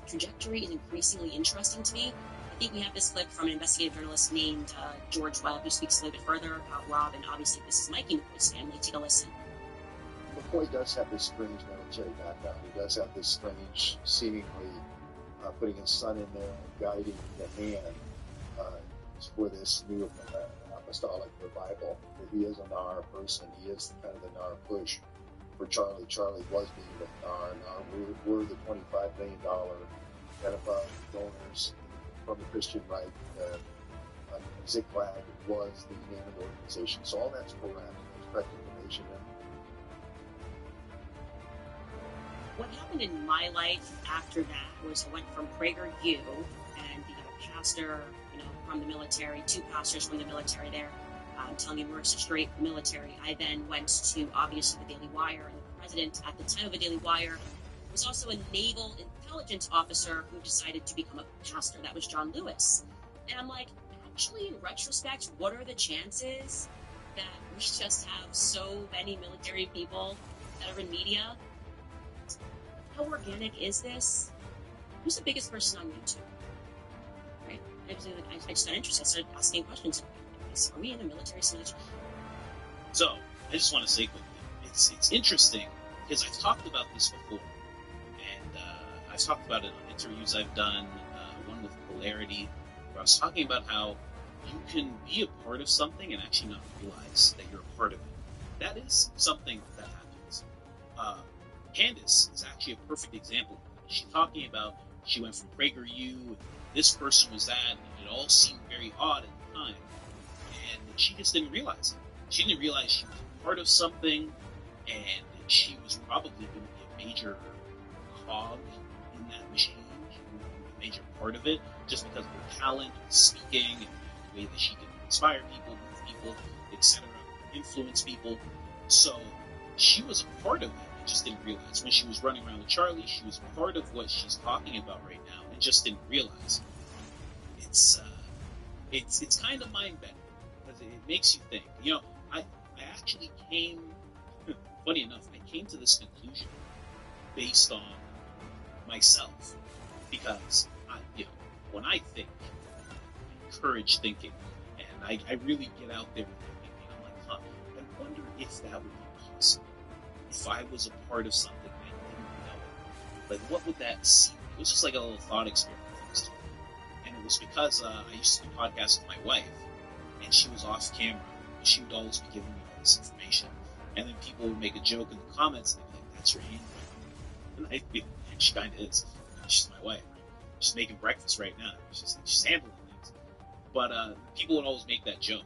trajectory is increasingly interesting to me. I think we have this clip from an investigative journalist named George Webb, who speaks a little bit further about Rob, and obviously this is Mikey McCoy's family. Take a listen. McCoy does have this strange military background. He does have this strange, seemingly putting his son in there and guiding the man for this new apostolic revival. That he is a NAR person. He is kind of the NAR push for Charlie. Charlie was meeting with NAR. We're the $25 million kind of donors from the Christian right. Ziklag was the name of the organization. So all that's correct. There's correct information in. What happened in my life after that was I went from PragerU and became a pastor, from the military, 2 pastors from the military there. I'm telling you, we're straight military. I then went to, obviously, the Daily Wire, and the president at the time of the Daily Wire was also a naval intelligence officer who decided to become a pastor. That was John Lewis. And I'm like, actually, in retrospect, what are the chances that we just have so many military people that are in media? How organic is this? Who's the biggest person on YouTube? Right? I just got interested. I started asking questions. Are we in a military simulation? So, I just want to say quickly, it's interesting because I've talked about this before. And I've talked about it on interviews I've done, one with Polarity, where I was talking about how you can be a part of something and actually not realize that you're a part of it. That is something that happens. Candace is actually a perfect example. She's talking about she went from PragerU, this person was that, and it all seemed very odd at the time. And she just didn't realize it. She didn't realize she was a part of something, and she was probably going to be a major cog in in that machine. She would be a major part of it, just because of her talent, speaking, and the way that she can inspire people, move people, etc., influence people. So she was a part of it and just didn't realize. When she was running around with Charlie, she was part of what she's talking about right now and just didn't realize. It's kind of mind-bending because it makes you think. You know, I actually came, funny enough, I came to this conclusion based on myself, because when I think, I encourage thinking, and I really get out there with thinking. I'm like, I wonder if that would be possible if I was a part of something and I didn't know it. Like, what would that seem? It was just like a little thought experiment I was doing. And it was because I used to do podcasts with my wife, and she was off camera, and she would always be giving me all this information. And then people would make a joke in the comments, and they'd be like, that's your handwriting. And she kind of is. She's my wife. Right? She's making breakfast right now. She's handling things. But people would always make that joke.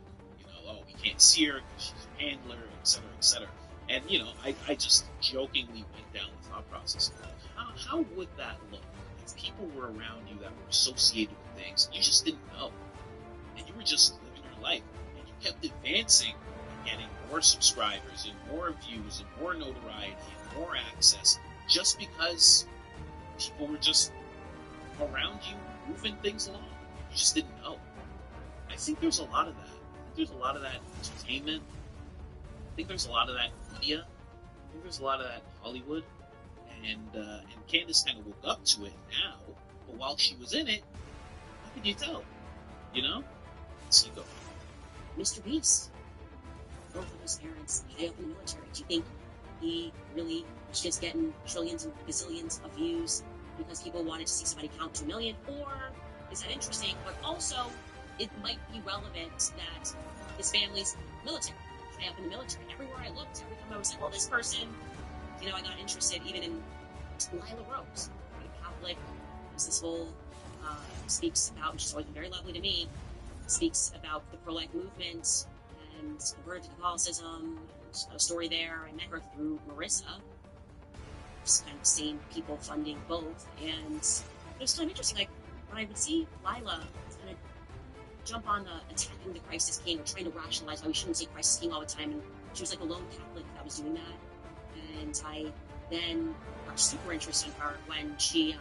Oh, we can't see her because she's your handler, etc., etc. And, I just jokingly went down the thought process. How would that look if people were around you that were associated with things and you just didn't know? And you were just living your life. And you kept advancing and getting more subscribers and more views and more notoriety and more access just because people were just around you moving things along. You just didn't know. I think there's a lot of that. There's a lot of that entertainment. I think there's a lot of that media. I think there's a lot of that in Hollywood. And Candace kind of woke up to it now, but while she was in it, how could you tell? Let's go. Mr. Beast, both of his parents high up in the military. Do you think he really was just getting trillions and gazillions of views because people wanted to see somebody count 2 million? Or is that interesting, but also it might be relevant that his family's military, high up in the military. Everywhere I looked, every time I was like, well, this person, I got interested even in Lila Rose, a Catholic, who's this whole, speaks about, and she's always been very lovely to me, speaks about the pro-life movement and converted to Catholicism, and a story there. I met her through Marissa, just kind of the same people funding both, and it was kind of interesting, like, when I would see Lila kind of jump on the attacking the Christ is King or trying to rationalize why we shouldn't say Christ is King all the time, and she was like a lone Catholic that was doing that. And I then got super interested in her when she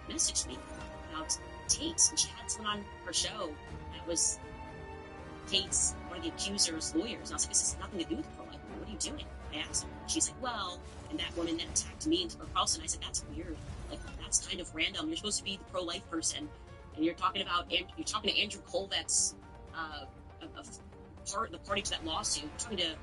messaged me about Tate, and she had someone on her show that was Tate's, one of the accuser's lawyers, and I was like, this has nothing to do with the pro-life movement. What are you doing? I asked her, and she's like, well, and that woman that attacked me and Tucker Carlson, I said, that's weird, like, that's kind of random. You're supposed to be the pro-life person, and you're talking to Andrew Colvet's the party to that lawsuit. You're talking to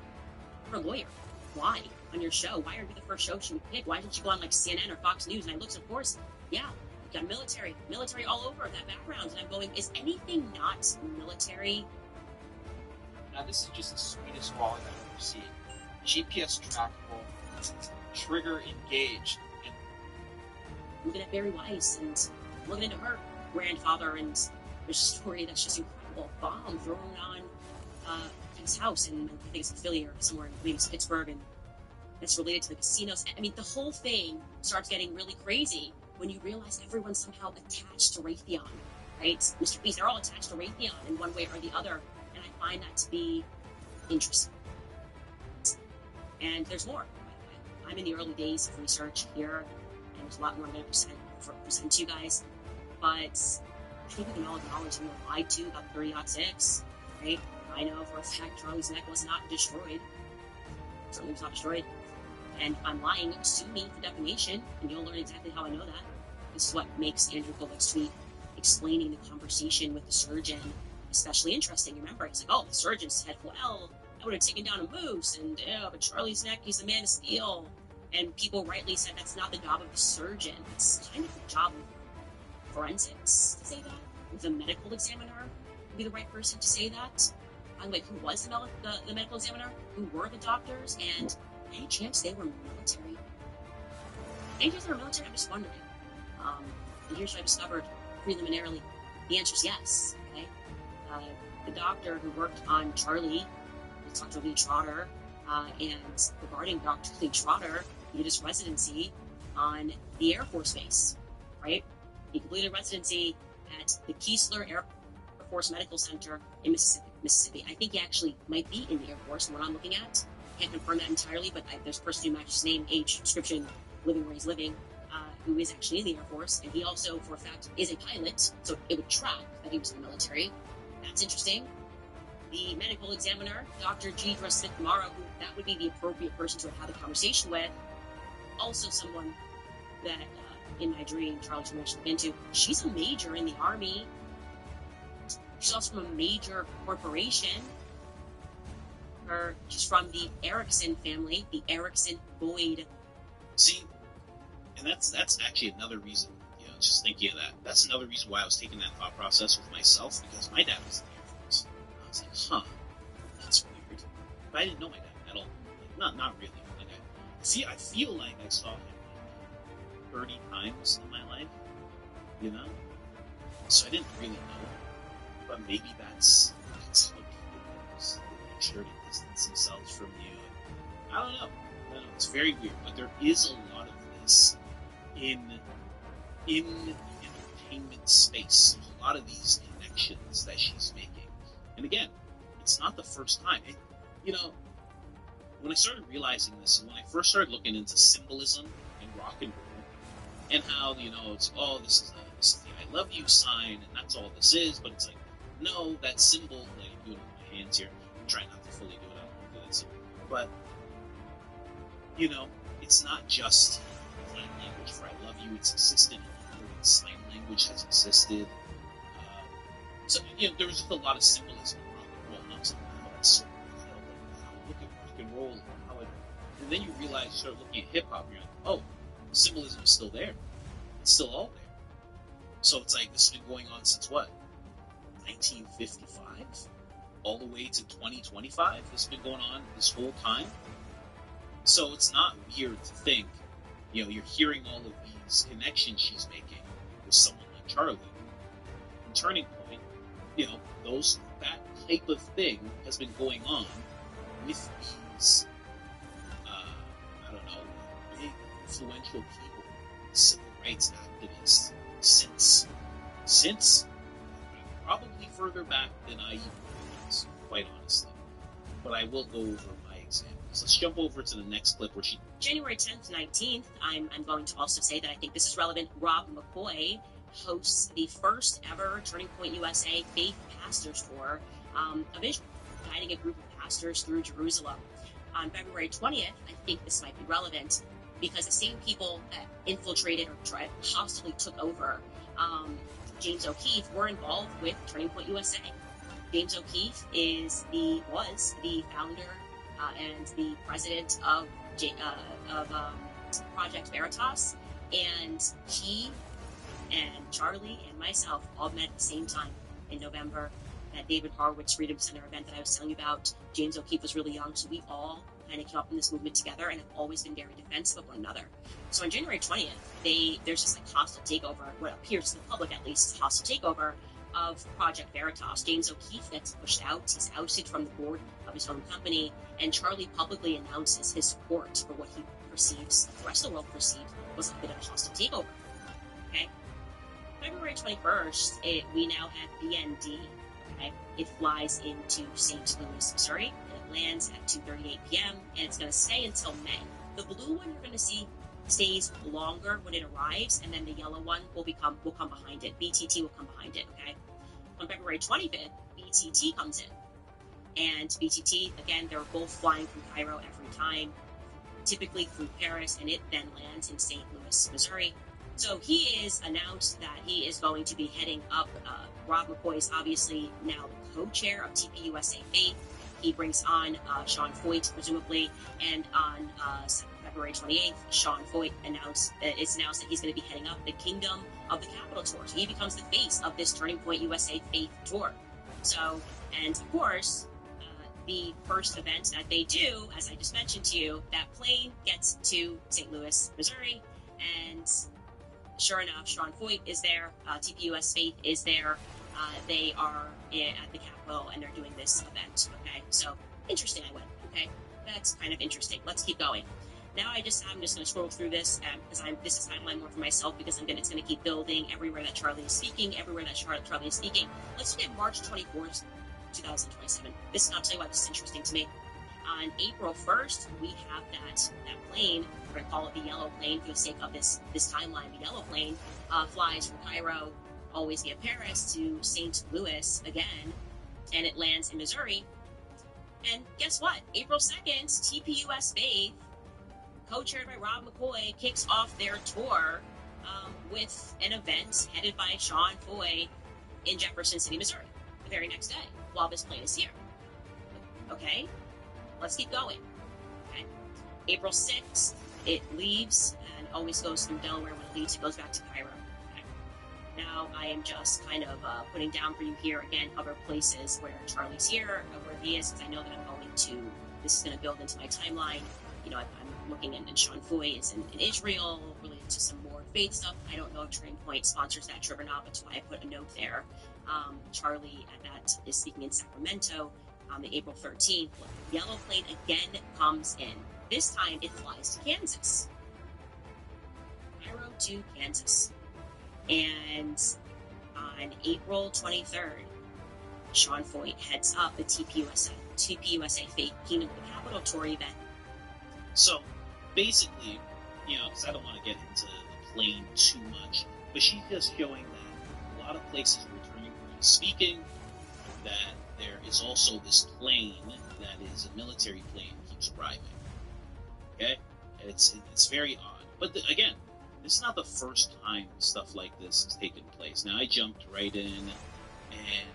her lawyer. Why? On your show? Why are you the first show she would pick? Why didn't she go on like CNN or Fox News? And I looked, of course, yeah, you got military all over that background. And I'm going, is anything not military? Now this is just the sweetest wallet I've ever seen. GPS trackable, trigger engaged. And looking at Barry Weiss and looking into her grandfather, and there's a story that's just incredible. Bomb thrown on his house in, I think it's Philly or somewhere, maybe it's Pittsburgh, and that's related to the casinos. I mean, the whole thing starts getting really crazy when you realize everyone's somehow attached to Raytheon, right? Mr. Beast, they're all attached to Raytheon in one way or the other, and I find that to be interesting. And there's more. I'm in the early days of research here, and there's a lot more I'm going to present to you guys, but I think we can all acknowledge we were lied to about the 30-06, right? I know for a fact Charlie's neck was not destroyed. Certainly was not destroyed. And if I'm lying, sue me for defamation, and you'll learn exactly how I know that. This is what makes Andrew Colvet's tweet explaining the conversation with the surgeon especially interesting. Remember, he's like, oh, the surgeon said, well, I would have taken down a moose, and but Charlie's neck, he's a man of steel. And people rightly said that's not the job of the surgeon. It's kind of the job of forensics to say that. The medical examiner would be the right person to say that. By the way, who was the medical examiner? Who were the doctors? And any chance they were military? Any chance they were military? I'm just wondering. And here's what I discovered preliminarily. The answer is yes. Okay. The doctor who worked on Charlie, Dr. Lee Trotter, and regarding Dr. Lee Trotter, he did his residency on the Air Force Base right? He completed residency at the Keesler Air Force Medical Center in Mississippi. I think he actually might be in the Air Force, from what I'm looking at. Can't confirm that entirely, but there's a person who matches his name, age, description, living where he's living, who is actually in the Air Force. And he also, for a fact, is a pilot, so it would track that he was in the military. That's interesting. The medical examiner, Dr. Jeedra Smith-Morrow, who that would be the appropriate person to have had a conversation with, also someone that, in my dream, Charlie should mention into. She's a major in the Army. She's also from a major corporation. She's from the Erickson family, the Erickson-Boyd. See, and that's actually another reason, just thinking of that. That's another reason why I was taking that thought process with myself, because my dad was in the Air Force. I was like, that's weird. But I didn't know my dad at all. Like, not really. Like, I feel like I saw him 30 times in my life, So I didn't really know. But maybe that's how people make sure to distance themselves from you. I don't know. It's very weird, but there is a lot of this in the entertainment space. There's a lot of these connections that she's making. And again, it's not the first time. When I started realizing this, and when I first started looking into symbolism in rock and roll, and how, it's, this is the I love you sign, and that's all this is, but it's like, no, that symbol, like I'm doing it with my hands here, I'm trying not to fully do it, I don't do that symbol, but, it's not just plain language for I love you, it's existed longer than sign language has existed. So, there was just a lot of symbolism in rock and roll, and I was like, wow, that's so incredible, look at rock and roll, and then you realize, you start looking at hip-hop, and you're like, oh, symbolism is still there. It's still all there. So it's like, this has been going on since what? 1955? All the way to 2025? This has been going on this whole time? So it's not weird to think, you're hearing all of these connections she's making with someone like Charlie. And Turning Point, that type of thing has been going on with these, big influential people, civil rights activists, since probably further back than I even realized, quite honestly. But I will go over my examples. Let's jump over to the next clip where she... January 10th, 19th, I'm going to also say that I think this is relevant. Rob McCoy hosts the first ever Turning Point USA Faith Pastors Tour, a vision, guiding a group of pastors through Jerusalem. On February 20th, I think this might be relevant because the same people that infiltrated or hostilely took over James O'Keefe were involved with Turning Point USA. James O'Keefe was the founder and the president of Project Veritas, and he and Charlie and myself all met at the same time in November at David Horowitz Freedom Center event that I was telling you about. James O'Keefe was really young, so we all kind of came up in this movement together and have always been very defensive of one another. So on January 20th, there's this hostile takeover, what appears to the public at least, is a hostile takeover of Project Veritas. James O'Keefe gets pushed out. He's ousted from the board of his own company, and Charlie publicly announces his support for what he perceives, the rest of the world perceived, was a bit of a hostile takeover. Okay? February 21st, we now have BND. Okay? It flies into St. Louis, Missouri, and it lands at 2:38 p.m., and it's going to stay until May. The blue one you're going to see stays longer when it arrives, and then the yellow one will come behind it. BTT will come behind it, okay? On February 25th, BTT comes in. And BTT, again, they're both flying from Cairo every time, typically through Paris, and it then lands in St. Louis, Missouri. So he is announced that he is going to be heading up. Rob McCoy is obviously now the co-chair of TPUSA Faith. He brings on Sean Foyt, presumably, and on February 28th, Sean Foyt it's announced that he's going to be heading up the Kingdom of the Capital Tour. So he becomes the face of this Turning Point USA Faith Tour. So, and of course, the first event that they do, as I just mentioned to you, that plane gets to St. Louis, Missouri, and sure enough, Sean Foyt is there, TPUS Faith is there. They are at the Capitol, and they're doing this event, okay? So, interesting, I went, okay? That's kind of interesting. Let's keep going. Now I'm just going to scroll through this because this is timeline more for myself because it's going to keep building everywhere that Charlie is speaking, Charlie is speaking. Let's look at March 24th, 2027. I'll tell you why this is interesting to me. On April 1st, we have that plane. We're going to call it the yellow plane for the sake of this timeline. The yellow plane flies from Cairo, always via Paris, to St. Louis again, and it lands in Missouri. And guess what? April 2nd, TPUS Faith, co-chaired by Rob McCoy, kicks off their tour with an event headed by Sean Foy in Jefferson City, Missouri, the very next day, while this plane is here. Okay, let's keep going. Okay. April 6th, it leaves and always goes through Delaware. When it leaves, it goes back to Cairo. Okay. Now, I am just kind of putting down for you here, again, other places where Charlie's here, where he is, because I know that I'm going to, this is going to build into my timeline. You know, I'm looking at, and Sean Foy is in Israel, related to some more faith stuff. I don't know if Turning Point sponsors that trip or not, but that's why I put a note there. Charlie at that is speaking in Sacramento on the April 13th. Yellow plane again comes in. This time it flies to Kansas. Cairo to Kansas. And on April 23rd, Sean Foy heads up the TPUSA Faith Kingdom of the Capital Tour event. So, basically, you know, because I don't want to get into the plane too much, but she's just showing that a lot of places returning from speaking, that there is also this plane that is a military plane keeps arriving. Okay? And it's very odd. But again, this is not the first time stuff like this has taken place. Now, I jumped right in, and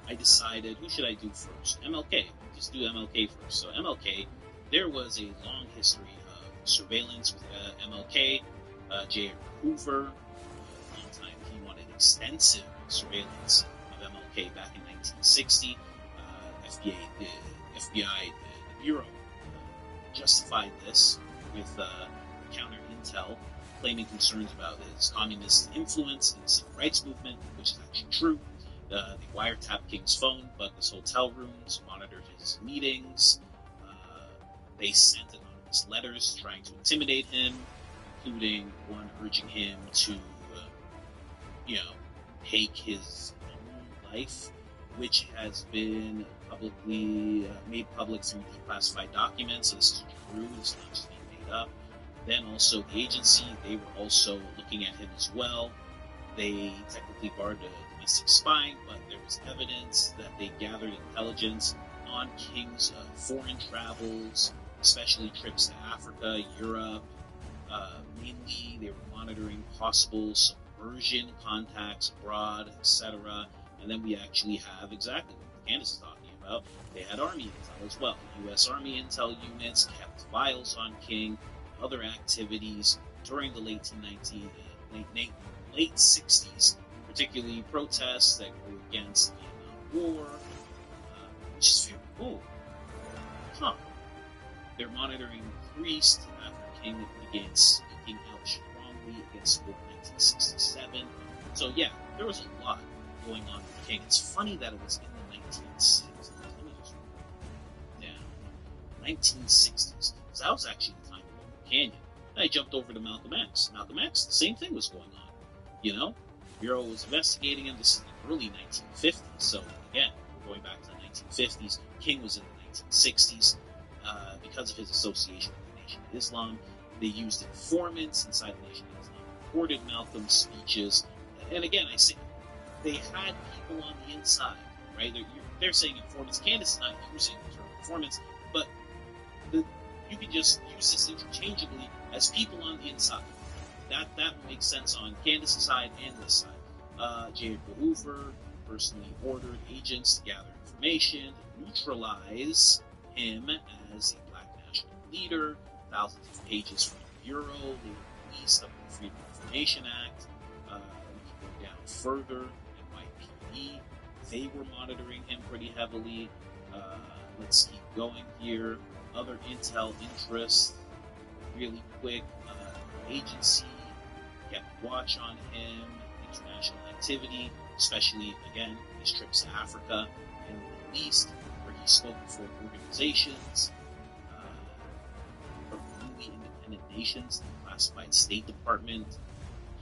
I decided, who should I do first? MLK. Just do MLK first. So MLK, there was a long history of surveillance with MLK. J. Edgar Hoover, a long time, he wanted extensive surveillance of MLK back in 1960. FBI, the Bureau, justified this with counter intel, claiming concerns about his communist influence in the civil rights movement, which is actually true. They wiretapped King's phone, but his hotel rooms, monitored his meetings. They sent anonymous letters trying to intimidate him, including one urging him to, take his own life, which has been publicly made public through declassified documents. So this is true. It's not just being made up. Then also the agency, they were also looking at him as well. They technically barred domestic spying, but there was evidence that they gathered intelligence on King's foreign travels, especially trips to Africa, Europe. Mainly, they were monitoring possible subversion contacts abroad, etc. And then we actually have exactly what Candace is talking about. They had Army intel as well. U.S. Army intel units kept files on King, other activities during the late 60s, particularly protests that were against the Vietnam War, which is very cool. They're monitoring priests after King began speaking out strongly against school in 1967. So yeah, there was a lot going on with King. It's funny that it was in the 1960s. Let me just write down 1960s, because that was actually the time of Lower Canyon. Then I jumped over to Malcolm X. Malcolm X, the same thing was going on. You know, Bureau was investigating him. This is the early 1950s. So again, we're going back to the 1950s. King was in the 1960s. Because of his association with the Nation of Islam, they used informants inside the Nation of Islam, recorded Malcolm's speeches, and again, I say they had people on the inside, right? They're saying informants. Candace is not using the term informants, but you can just use this interchangeably as people on the inside. That makes sense on Candace's side and this side. J. Edgar Hoover personally ordered agents to gather information, to neutralize him as a black national leader. Thousands of pages from the Bureau, they released under the Freedom of Information Act. We can go down further. NYPD, they were monitoring him pretty heavily. Let's keep going here. Other intel interests, really quick. Agency kept watch on him. International activity, especially again his trips to Africa and the Middle East, where he spoke before organizations, independent nations, the classified State Department,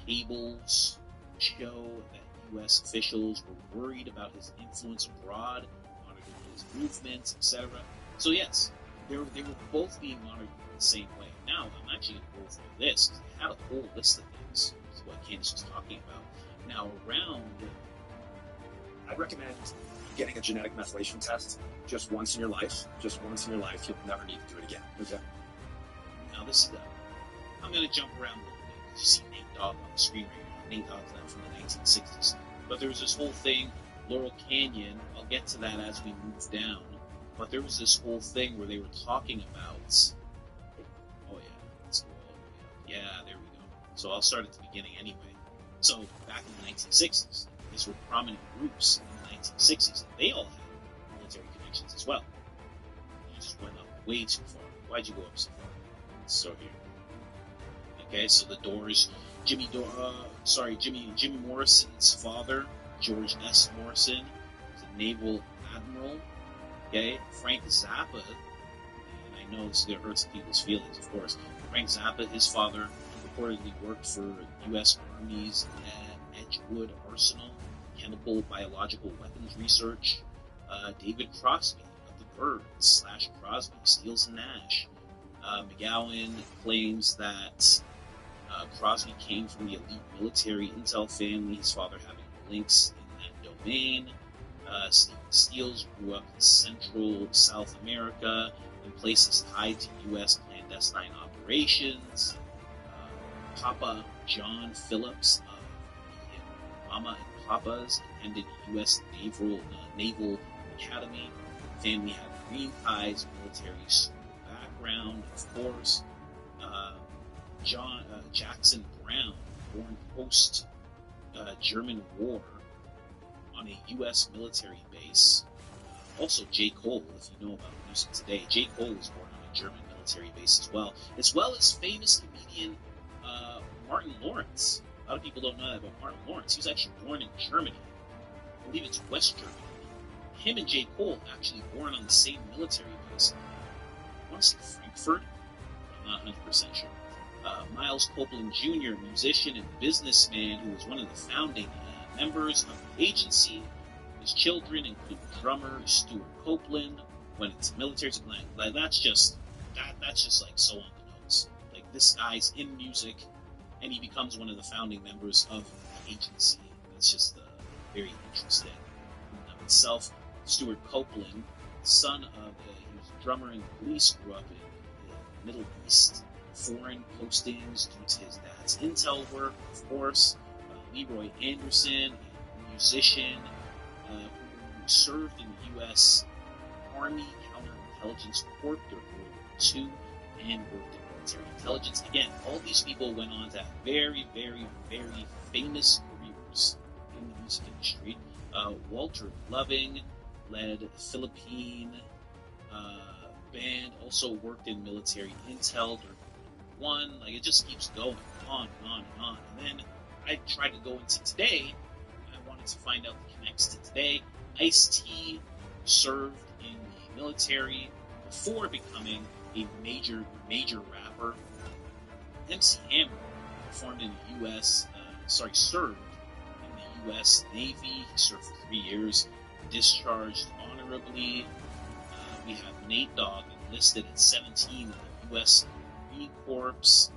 cables show that U.S. officials were worried about his influence abroad, monitoring his movements, etc. So yes, they were both being monitored in the same way. Now, I'm actually going to go through this, because I had a whole list of things, which is what Candace was talking about. Now, I'd recommend getting a genetic methylation test just once in your life. Just once in your life. You'll never need to do it again. Okay. Now, this is I'm going to jump around a little bit. You see Nate Dogg on the screen right now. Nate Dogg's not from the 1960s. But there was this whole thing, Laurel Canyon, I'll get to that as we move down. But there was this whole thing where they were talking about... Oh, yeah. Let's go all the way up. Yeah, there we go. So I'll start at the beginning anyway. So, back in the 1960s, these were prominent groups in the 1960s, and they all had military connections as well. You just went up way too far. Why'd you go up so far? Let's start here. Okay, so the Doors, Jimmy Morrison's father, George S. Morrison, was a naval admiral. Okay, Frank Zappa, and I know this is going to hurt some people's feelings, of course. Frank Zappa, his father, reportedly worked for U.S. Army's Edgewood Arsenal, chemical biological weapons research. David Crosby of the Byrds / Crosby, Stills and Nash. McGowan claims that Crosby came from the elite military intel family, his father having links in that domain. Stephen Stills grew up in Central South America in places tied to U.S. clandestine operations. Papa John Phillips of the Mama and Papas attended U.S. Naval Academy. The family had green ties, military background, of course. Jackson Brown, born post German War on a U.S. military base. Also, J. Cole, if you know about music today, J. Cole was born on a German military base as well as famous comedian Martin Lawrence. A lot of people don't know that about Martin Lawrence. He was actually born in Germany. I believe it's West Germany. Him and J. Cole actually born on the same military base. I want to say Frankfurt, but I'm not 100% sure. Miles Copeland Jr., musician and businessman who was one of the founding members of the agency. His children include drummer Stuart Copeland. Went into military, like that's just like so on the nose. Like this guy's in music, and he becomes one of the founding members of the agency. That's just very interesting in and of itself. Stuart Copeland, son of he was a drummer in the police, grew up in the Middle East. Foreign postings due to his dad's intel work, of course. Leroy Anderson, a musician who served in the U.S. Army Counterintelligence Corps during World War II and worked in military intelligence. Again, all these people went on to have very, very, very famous careers in the music industry. Walter Loving led Philippine band, also worked in military intel during World War I. Like, it just keeps going on and on and on. And then I tried to go into today. I wanted to find out the connects to today. Ice-T served in the military before becoming a major rapper. MC Hammer performed in the U.S. Served in the U.S. Navy. He served for 3 years, discharged honorably. We have Nate Dogg enlisted at 17 in the U.S. Marine Corps.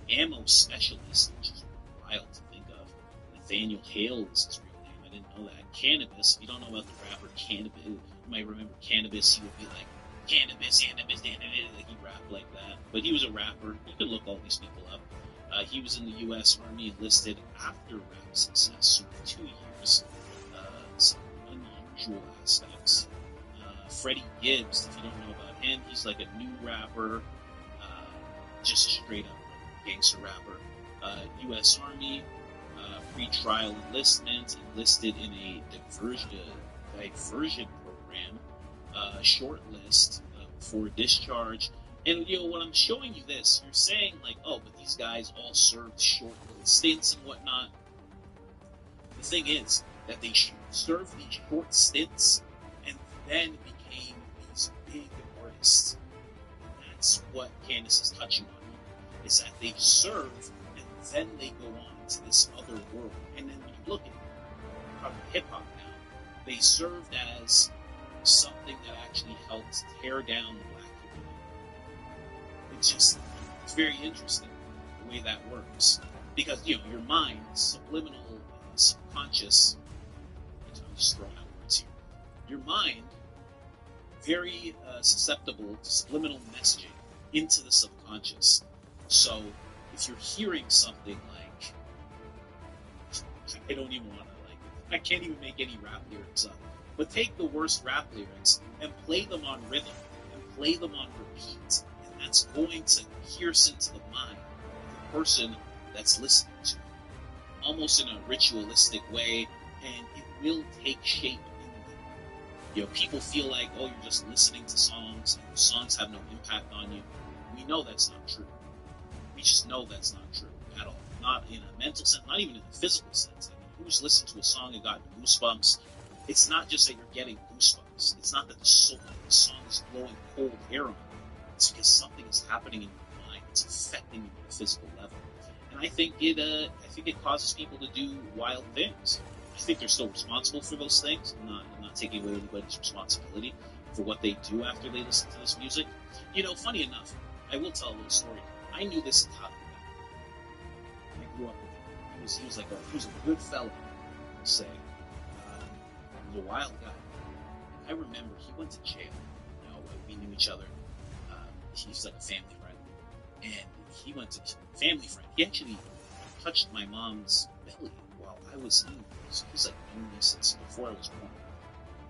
Ammo specialist, which is wild to think of. Nathaniel Hale is his real name. I didn't know that. Cannabis. If you don't know about the rapper Cannabis, you might remember Cannabis. He would be like, Cannabis, like he rapped like that. But he was a rapper. You can look all these people up. He was in the U.S. Army, enlisted after rap success, served 2 years. Some unusual aspects. Freddie Gibbs, if you don't know about him, he's like a new rapper. Just straight up gangster rapper. U.S. Army, pre-trial enlistment, enlisted in a diversion program, short list before discharge. And, you know, when I'm showing you this, you're saying, like, oh, but these guys all served short little stints and whatnot. The thing is that they served these short stints and then became these big artists. And that's what Candace is touching on here, is that they serve and then they go on to this other world. And then when you look at hip-hop now, they served as something that actually helps tear down the black community. It's very interesting the way that works. Because, you know, your mind, subliminal, subconscious, I'm just throwing out words here. Your mind, very susceptible to subliminal messaging into the subconscious. So, if you're hearing something like, I don't even want to, I can't even make any rap lyrics up, but take the worst rap lyrics and play them on rhythm and play them on repeat, and that's going to pierce into the mind of the person that's listening to it, almost in a ritualistic way, and it will take shape in them. You know, people feel like, oh, you're just listening to songs, and the songs have no impact on you. We know that's not true. We just know that's not true at all. Not in a mental sense, not even in a physical sense. I mean, who's listened to a song and gotten goosebumps? It's not just that you're getting goosebumps. It's not that the song is blowing cold air on you. It's because something is happening in your mind. It's affecting you at a physical level. And I think it causes people to do wild things. I think they're still responsible for those things. I'm not taking away anybody's responsibility for what they do after they listen to this music. You know, funny enough, I will tell a little story. I knew this Taco guy. I grew up with him. He was a good fellow, say. He was a wild guy. I remember he went to jail. You know, we knew each other. He's like a family friend. And he went to family friend. He actually touched my mom's belly while I was in. So he's like known me since before I was born.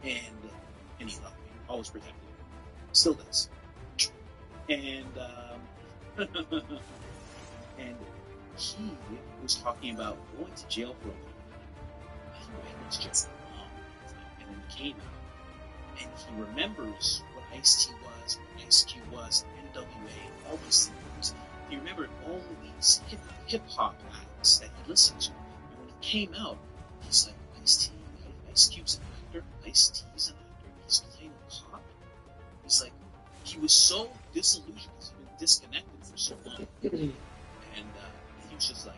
And he loved me. Always protected me. Still does. And and he was talking about going to jail for a long time. He went to jail for a long time, and then he came out, and he remembers what Ice-T was, what Ice Cube was, NWA, all these things. He remembered all of these hip-hop acts that he listened to. And when he came out, he's like, Ice-T, Ice Cube's an actor, Ice-T's an actor, he's playing a cop. He's like, he was so disillusioned because he'd been disconnected for so long. And he was just like,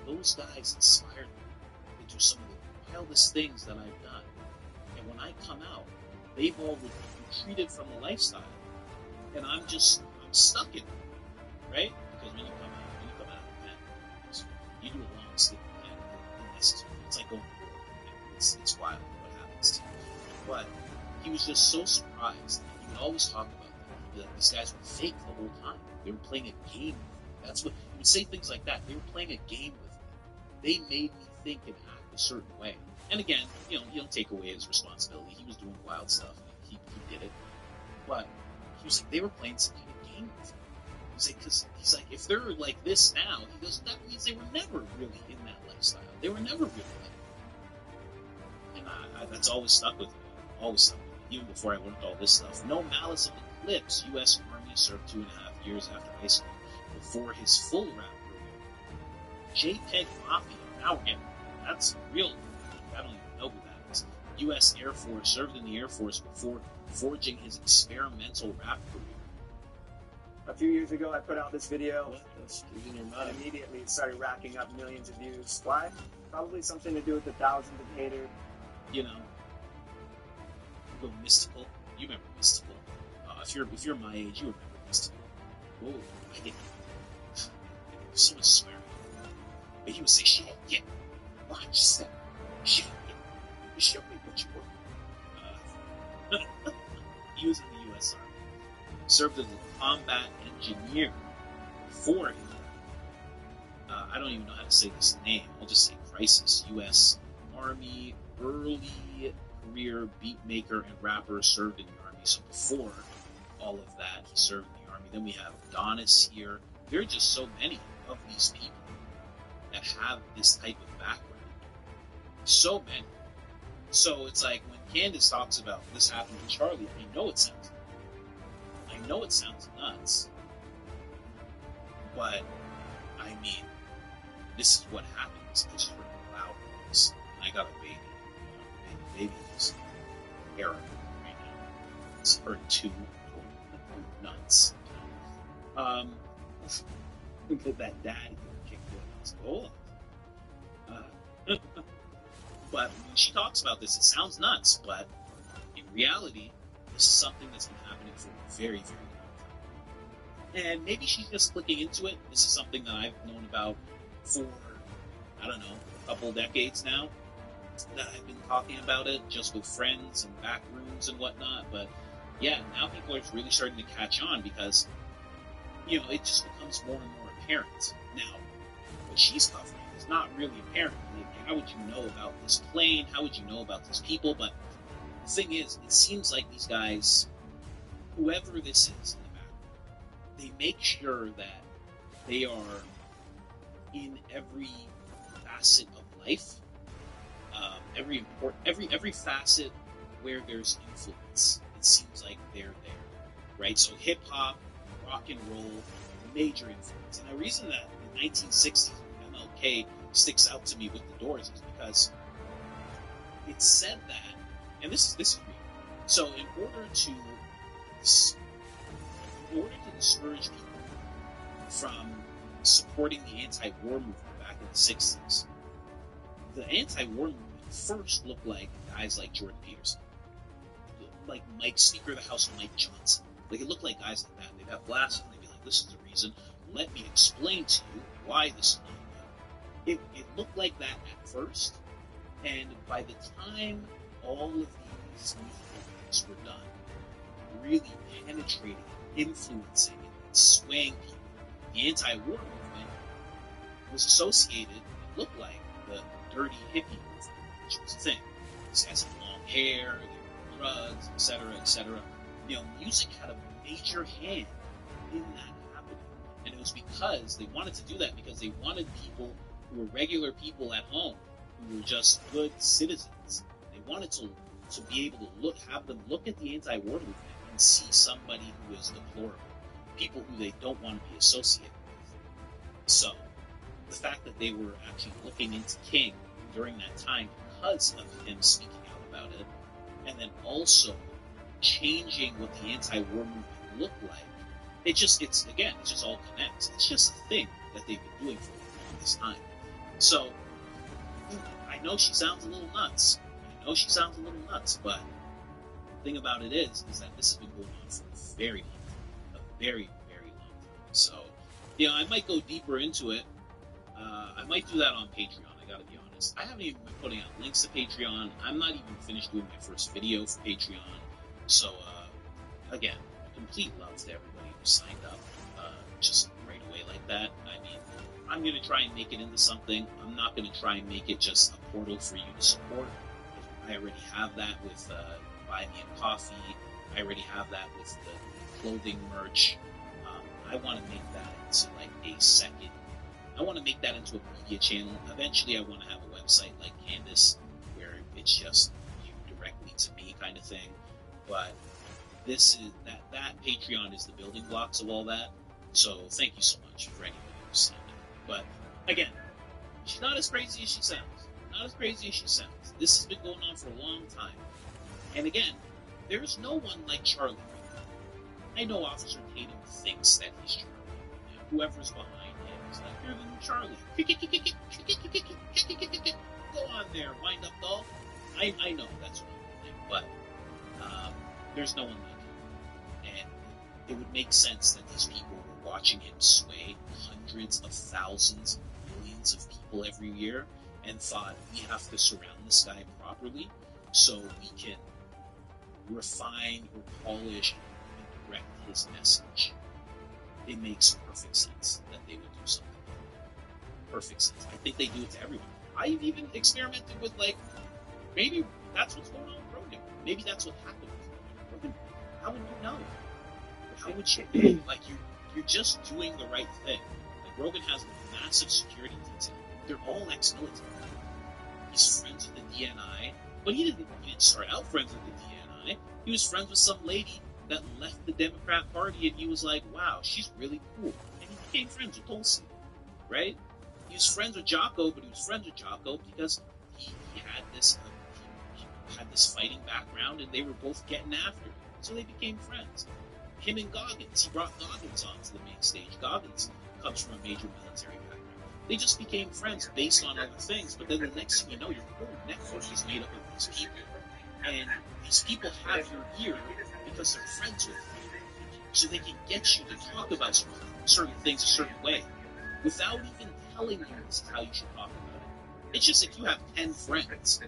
those guys inspired me to do some of the wildest things that I've done. And when I come out, they've all retreated from the lifestyle. And I'm stuck in it, right? Because when you come out of that, you do a long stint in that, it's like going to war. It's wild what happens to you. But he was just so surprised. He would always talk about that. He'd be like, these guys were fake the whole time. They were playing a game with me. That's what he would say, things like that. They were playing a game with me. They made me think and act a certain way. And again, you don't take away his responsibility. He was doing wild stuff. He did it. But he was like, they were playing some kind of game with me. He's like, if they're like this now, he goes, that means they were never really in that lifestyle. They were never really like that. And that's always stuck with me. Always stuck with me. Even before I learned all this stuff. No Malice of the Clips, U.S. Army, served 2.5 years after high school before his full rap career. JPEG Mafia, now again, that's real. I don't even know who that is. U.S. Air Force, served in the Air Force before forging his experimental rap career. A few years ago, I put out this video, and immediately it started racking up millions of views. Why? Probably something to do with the thousands of haters. You know, you go Mystical. You remember Mystical. If you're my age, you remember Mystical. Oh, I get so much swearing. But he would say, shit, yeah, watch yourself. Shit, yeah, show me what you want. He was in the U.S. Army. Served as a combat engineer before him. I don't even know how to say this name. I'll just say Crisis. U.S. Army, early career beat maker and rapper, served in the Army. So before all of that, he served in the Army. Then we have Adonis here. There are just so many of these people that have this type of background. So many. So it's like when Candace talks about this happened to Charlie, I know it sounds nuts. But, I mean, this is what happens. I just heard a loud noise. And I got a baby. Baby is Eric right now. It's heard two nuts. Put that dad kicked his goal. But when she talks about this, it sounds nuts, but in reality, this is something that's been happening for a very, very long time. And maybe she's just clicking into it. This is something that I've known about for, I don't know, a couple decades now, that I've been talking about it just with friends and back rooms and whatnot. But yeah, now people are really starting to catch on because, you know, it just becomes more and more apparent. Now, what she's covering is not really apparent. Like, how would you know about this plane? How would you know about these people? But the thing is, it seems like these guys, whoever this is in the background, they make sure that they are in every facet of life, every facet where there's influence. It seems like they're there, right? So hip hop, rock and roll, major influence. And the reason that the 1960s MLK sticks out to me with the Doors is because it said that, and this is real. So in order to discourage people from supporting the anti-war movement back in the 60s, the anti-war movement first looked like guys like Jordan Peterson, like Speaker of the House Mike Johnson. Like, it looked like guys like that. They'd have glasses and they'd be like, this is the reason. Let me explain to you why this is not good. It looked like that at first, and by the time all of these movements were done, really penetrating, influencing, and swaying people, the anti-war movement was associated, it looked like, the dirty hippie movement, which was a thing. These guys had long hair, they were drugs, etc., etc. You know, music had a major hand in that happening. And it was because they wanted to do that because they wanted people who were regular people at home, who were just good citizens. They wanted to be able to have them look at the anti-war movement and see somebody who is deplorable, people who they don't want to be associated with. So, the fact that they were actually looking into King during that time because of him speaking out about it, and then also changing what the anti-war movement looked like, it's just all connects. It's just a thing that they've been doing for all this time. So, I know she sounds a little nuts. But the thing about it is that this has been going on for a very long time. A very, very long time. So, you know, I might go deeper into it. I might do that on Patreon, I gotta be honest. I haven't even been putting out links to Patreon. I'm not even finished doing my first video for Patreon. So, again, complete love to everybody who signed up just right away like that. I mean, I'm going to try and make it into something. I'm not going to try and make it just a portal for you to support. I already have that with Buy Me a Coffee. I already have that with the clothing merch. I want to make that into like a second. I want to make that into a media channel. Eventually, I want to have a website like Candace where it's just you directly to me kind of thing. But this is that Patreon is the building blocks of all that. So thank you so much for anybody who signed up. But again, she's not as crazy as she sounds. Not as crazy as she sounds. This has been going on for a long time. And again, there's no one like Charlie right now. I know Officer Tatum thinks that he's Charlie. Whoever's behind him is like, you're the new Charlie. Go on there, wind up doll. I know that's what I'm doing, but there's no one like him. And it would make sense that these people were watching him sway hundreds of thousands, millions of people every year, and thought, we have to surround this guy properly so we can refine or polish and direct his message. It makes perfect sense that they would do something like that. Perfect sense. I think they do it to everyone. I've even experimented with, like, maybe that's what's going on with Rogan. Maybe that's what happened with Rogan. How would you know? How would you know? Like, you're just doing the right thing. Like, Rogan has a massive security detail. They're all ex-military. He's friends with the DNI, but he didn't start out friends with the DNI. He was friends with some lady that left the Democrat Party, and he was like, wow, she's really cool. And he became friends with Tulsi, right? He was friends with Jocko, but he was friends with Jocko because he had this fighting background, and they were both getting after it. So they became friends. Him and Goggins, he brought Goggins onto the main stage. Goggins comes from a major military background. They just became friends based on other things, but then the next thing you know, your whole network is made up of these people. And these people have your ear because they're friends with you. So they can get you to talk about certain things a certain way without even telling you this is how you should talk about it. It's just if you have 10 friends,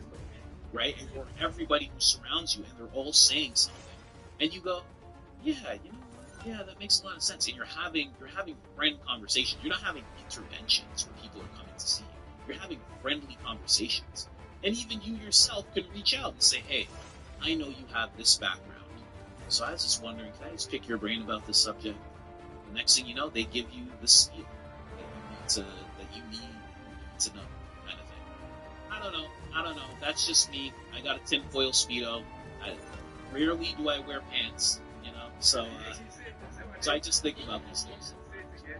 right, or everybody who surrounds you and they're all saying something, and you go, yeah, you know what? Yeah, that makes a lot of sense. And you're having friend conversations. You're not having interventions where people are coming to see you. You're having friendly conversations. And even you yourself can reach out and say, hey, I know you have this background. So I was just wondering, can I just pick your brain about this subject? The next thing you know, they give you the skill that you need to know, kind of thing. I don't know. That's just me. I got a tinfoil Speedo. Rarely do I wear pants, you know. So I just think about these things.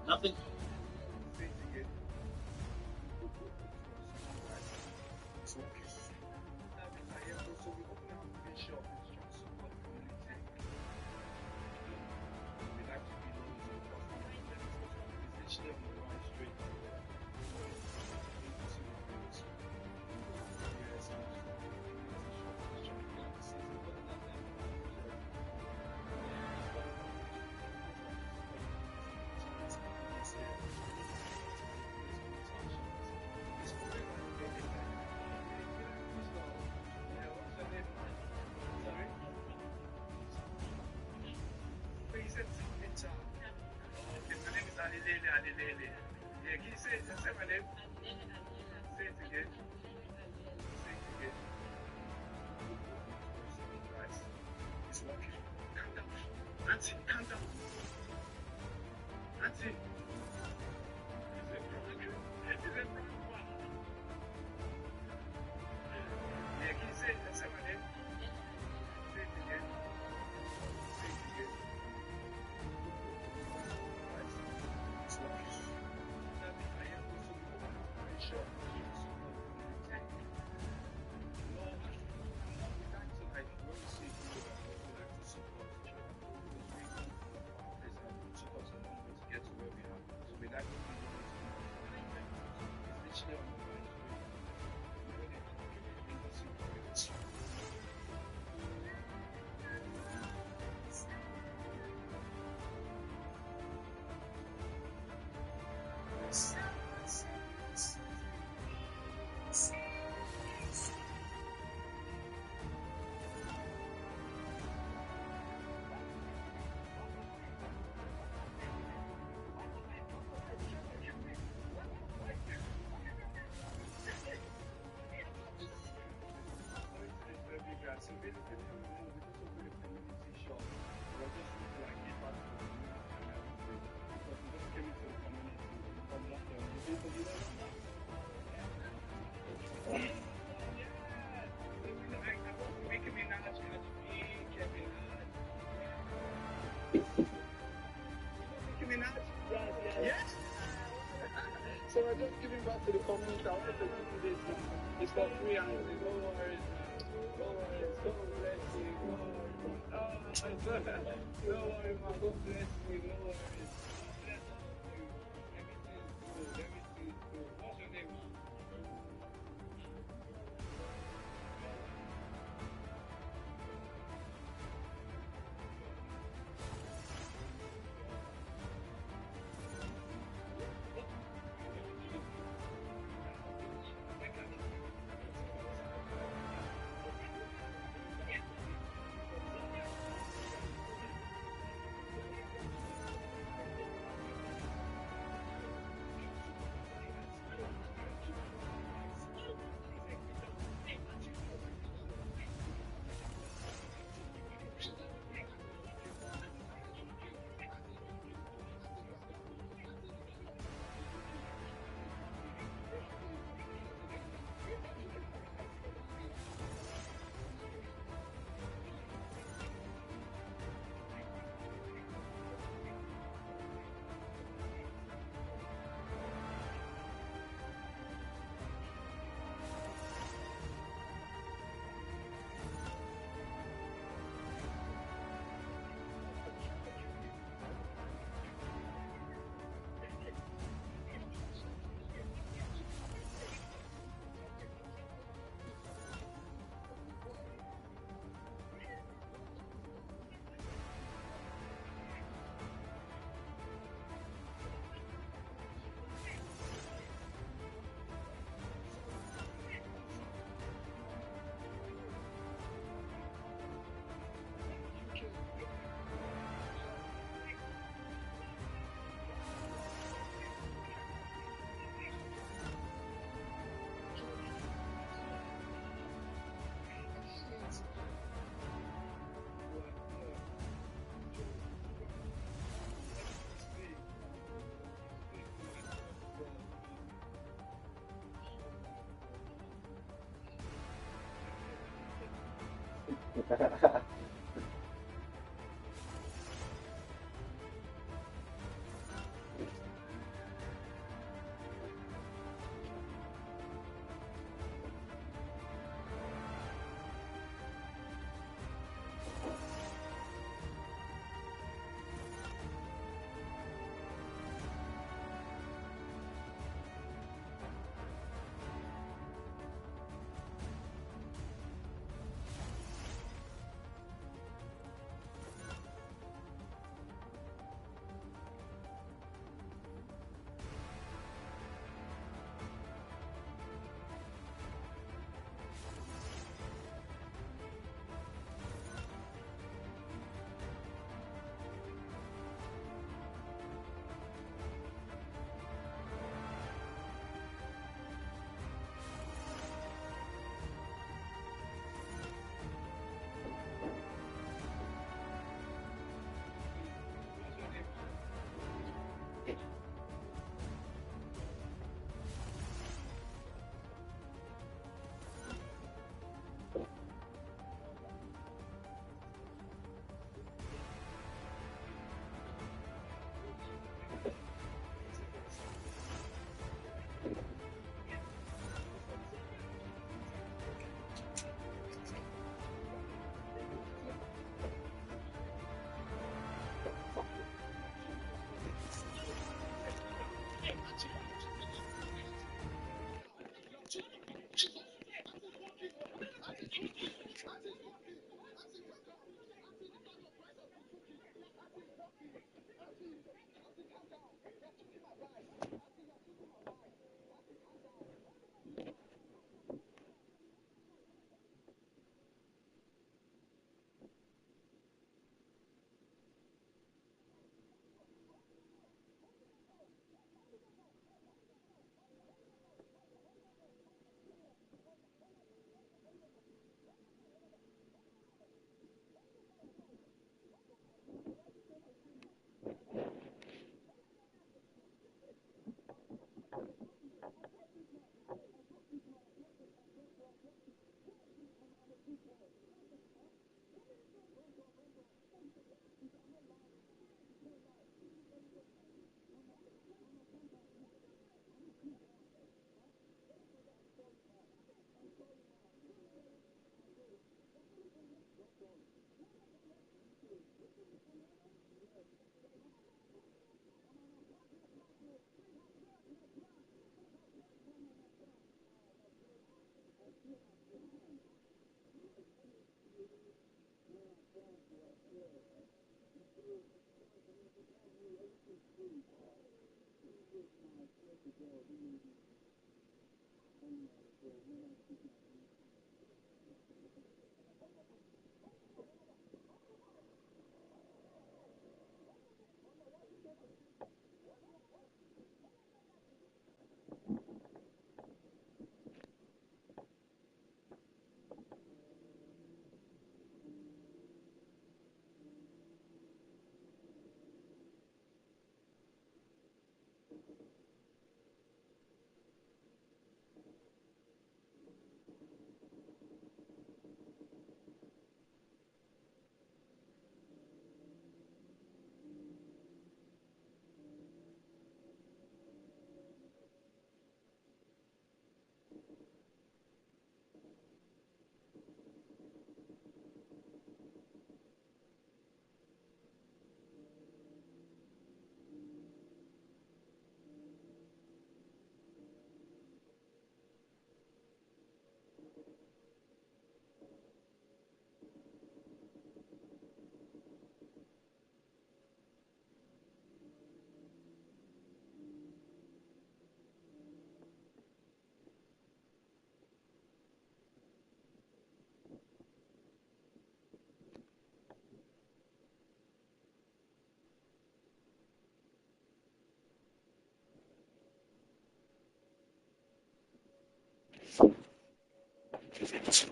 Nothing. Yeah, can you say my name? Say it again. Say it again. Right. It's working. Calm down. Auntie, calm down. Auntie. Is it from one? Yeah, can you say my name? Say it again. Say it again. Right. It's working. Yes. So I just giving back to the community. I wanted to do this. It's for free and no worries. No worries. God bless you. No worries. No worries, man. God bless you. No worries. Bless you. Everything's good. Everything's good. What's your name, man? Thank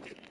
you.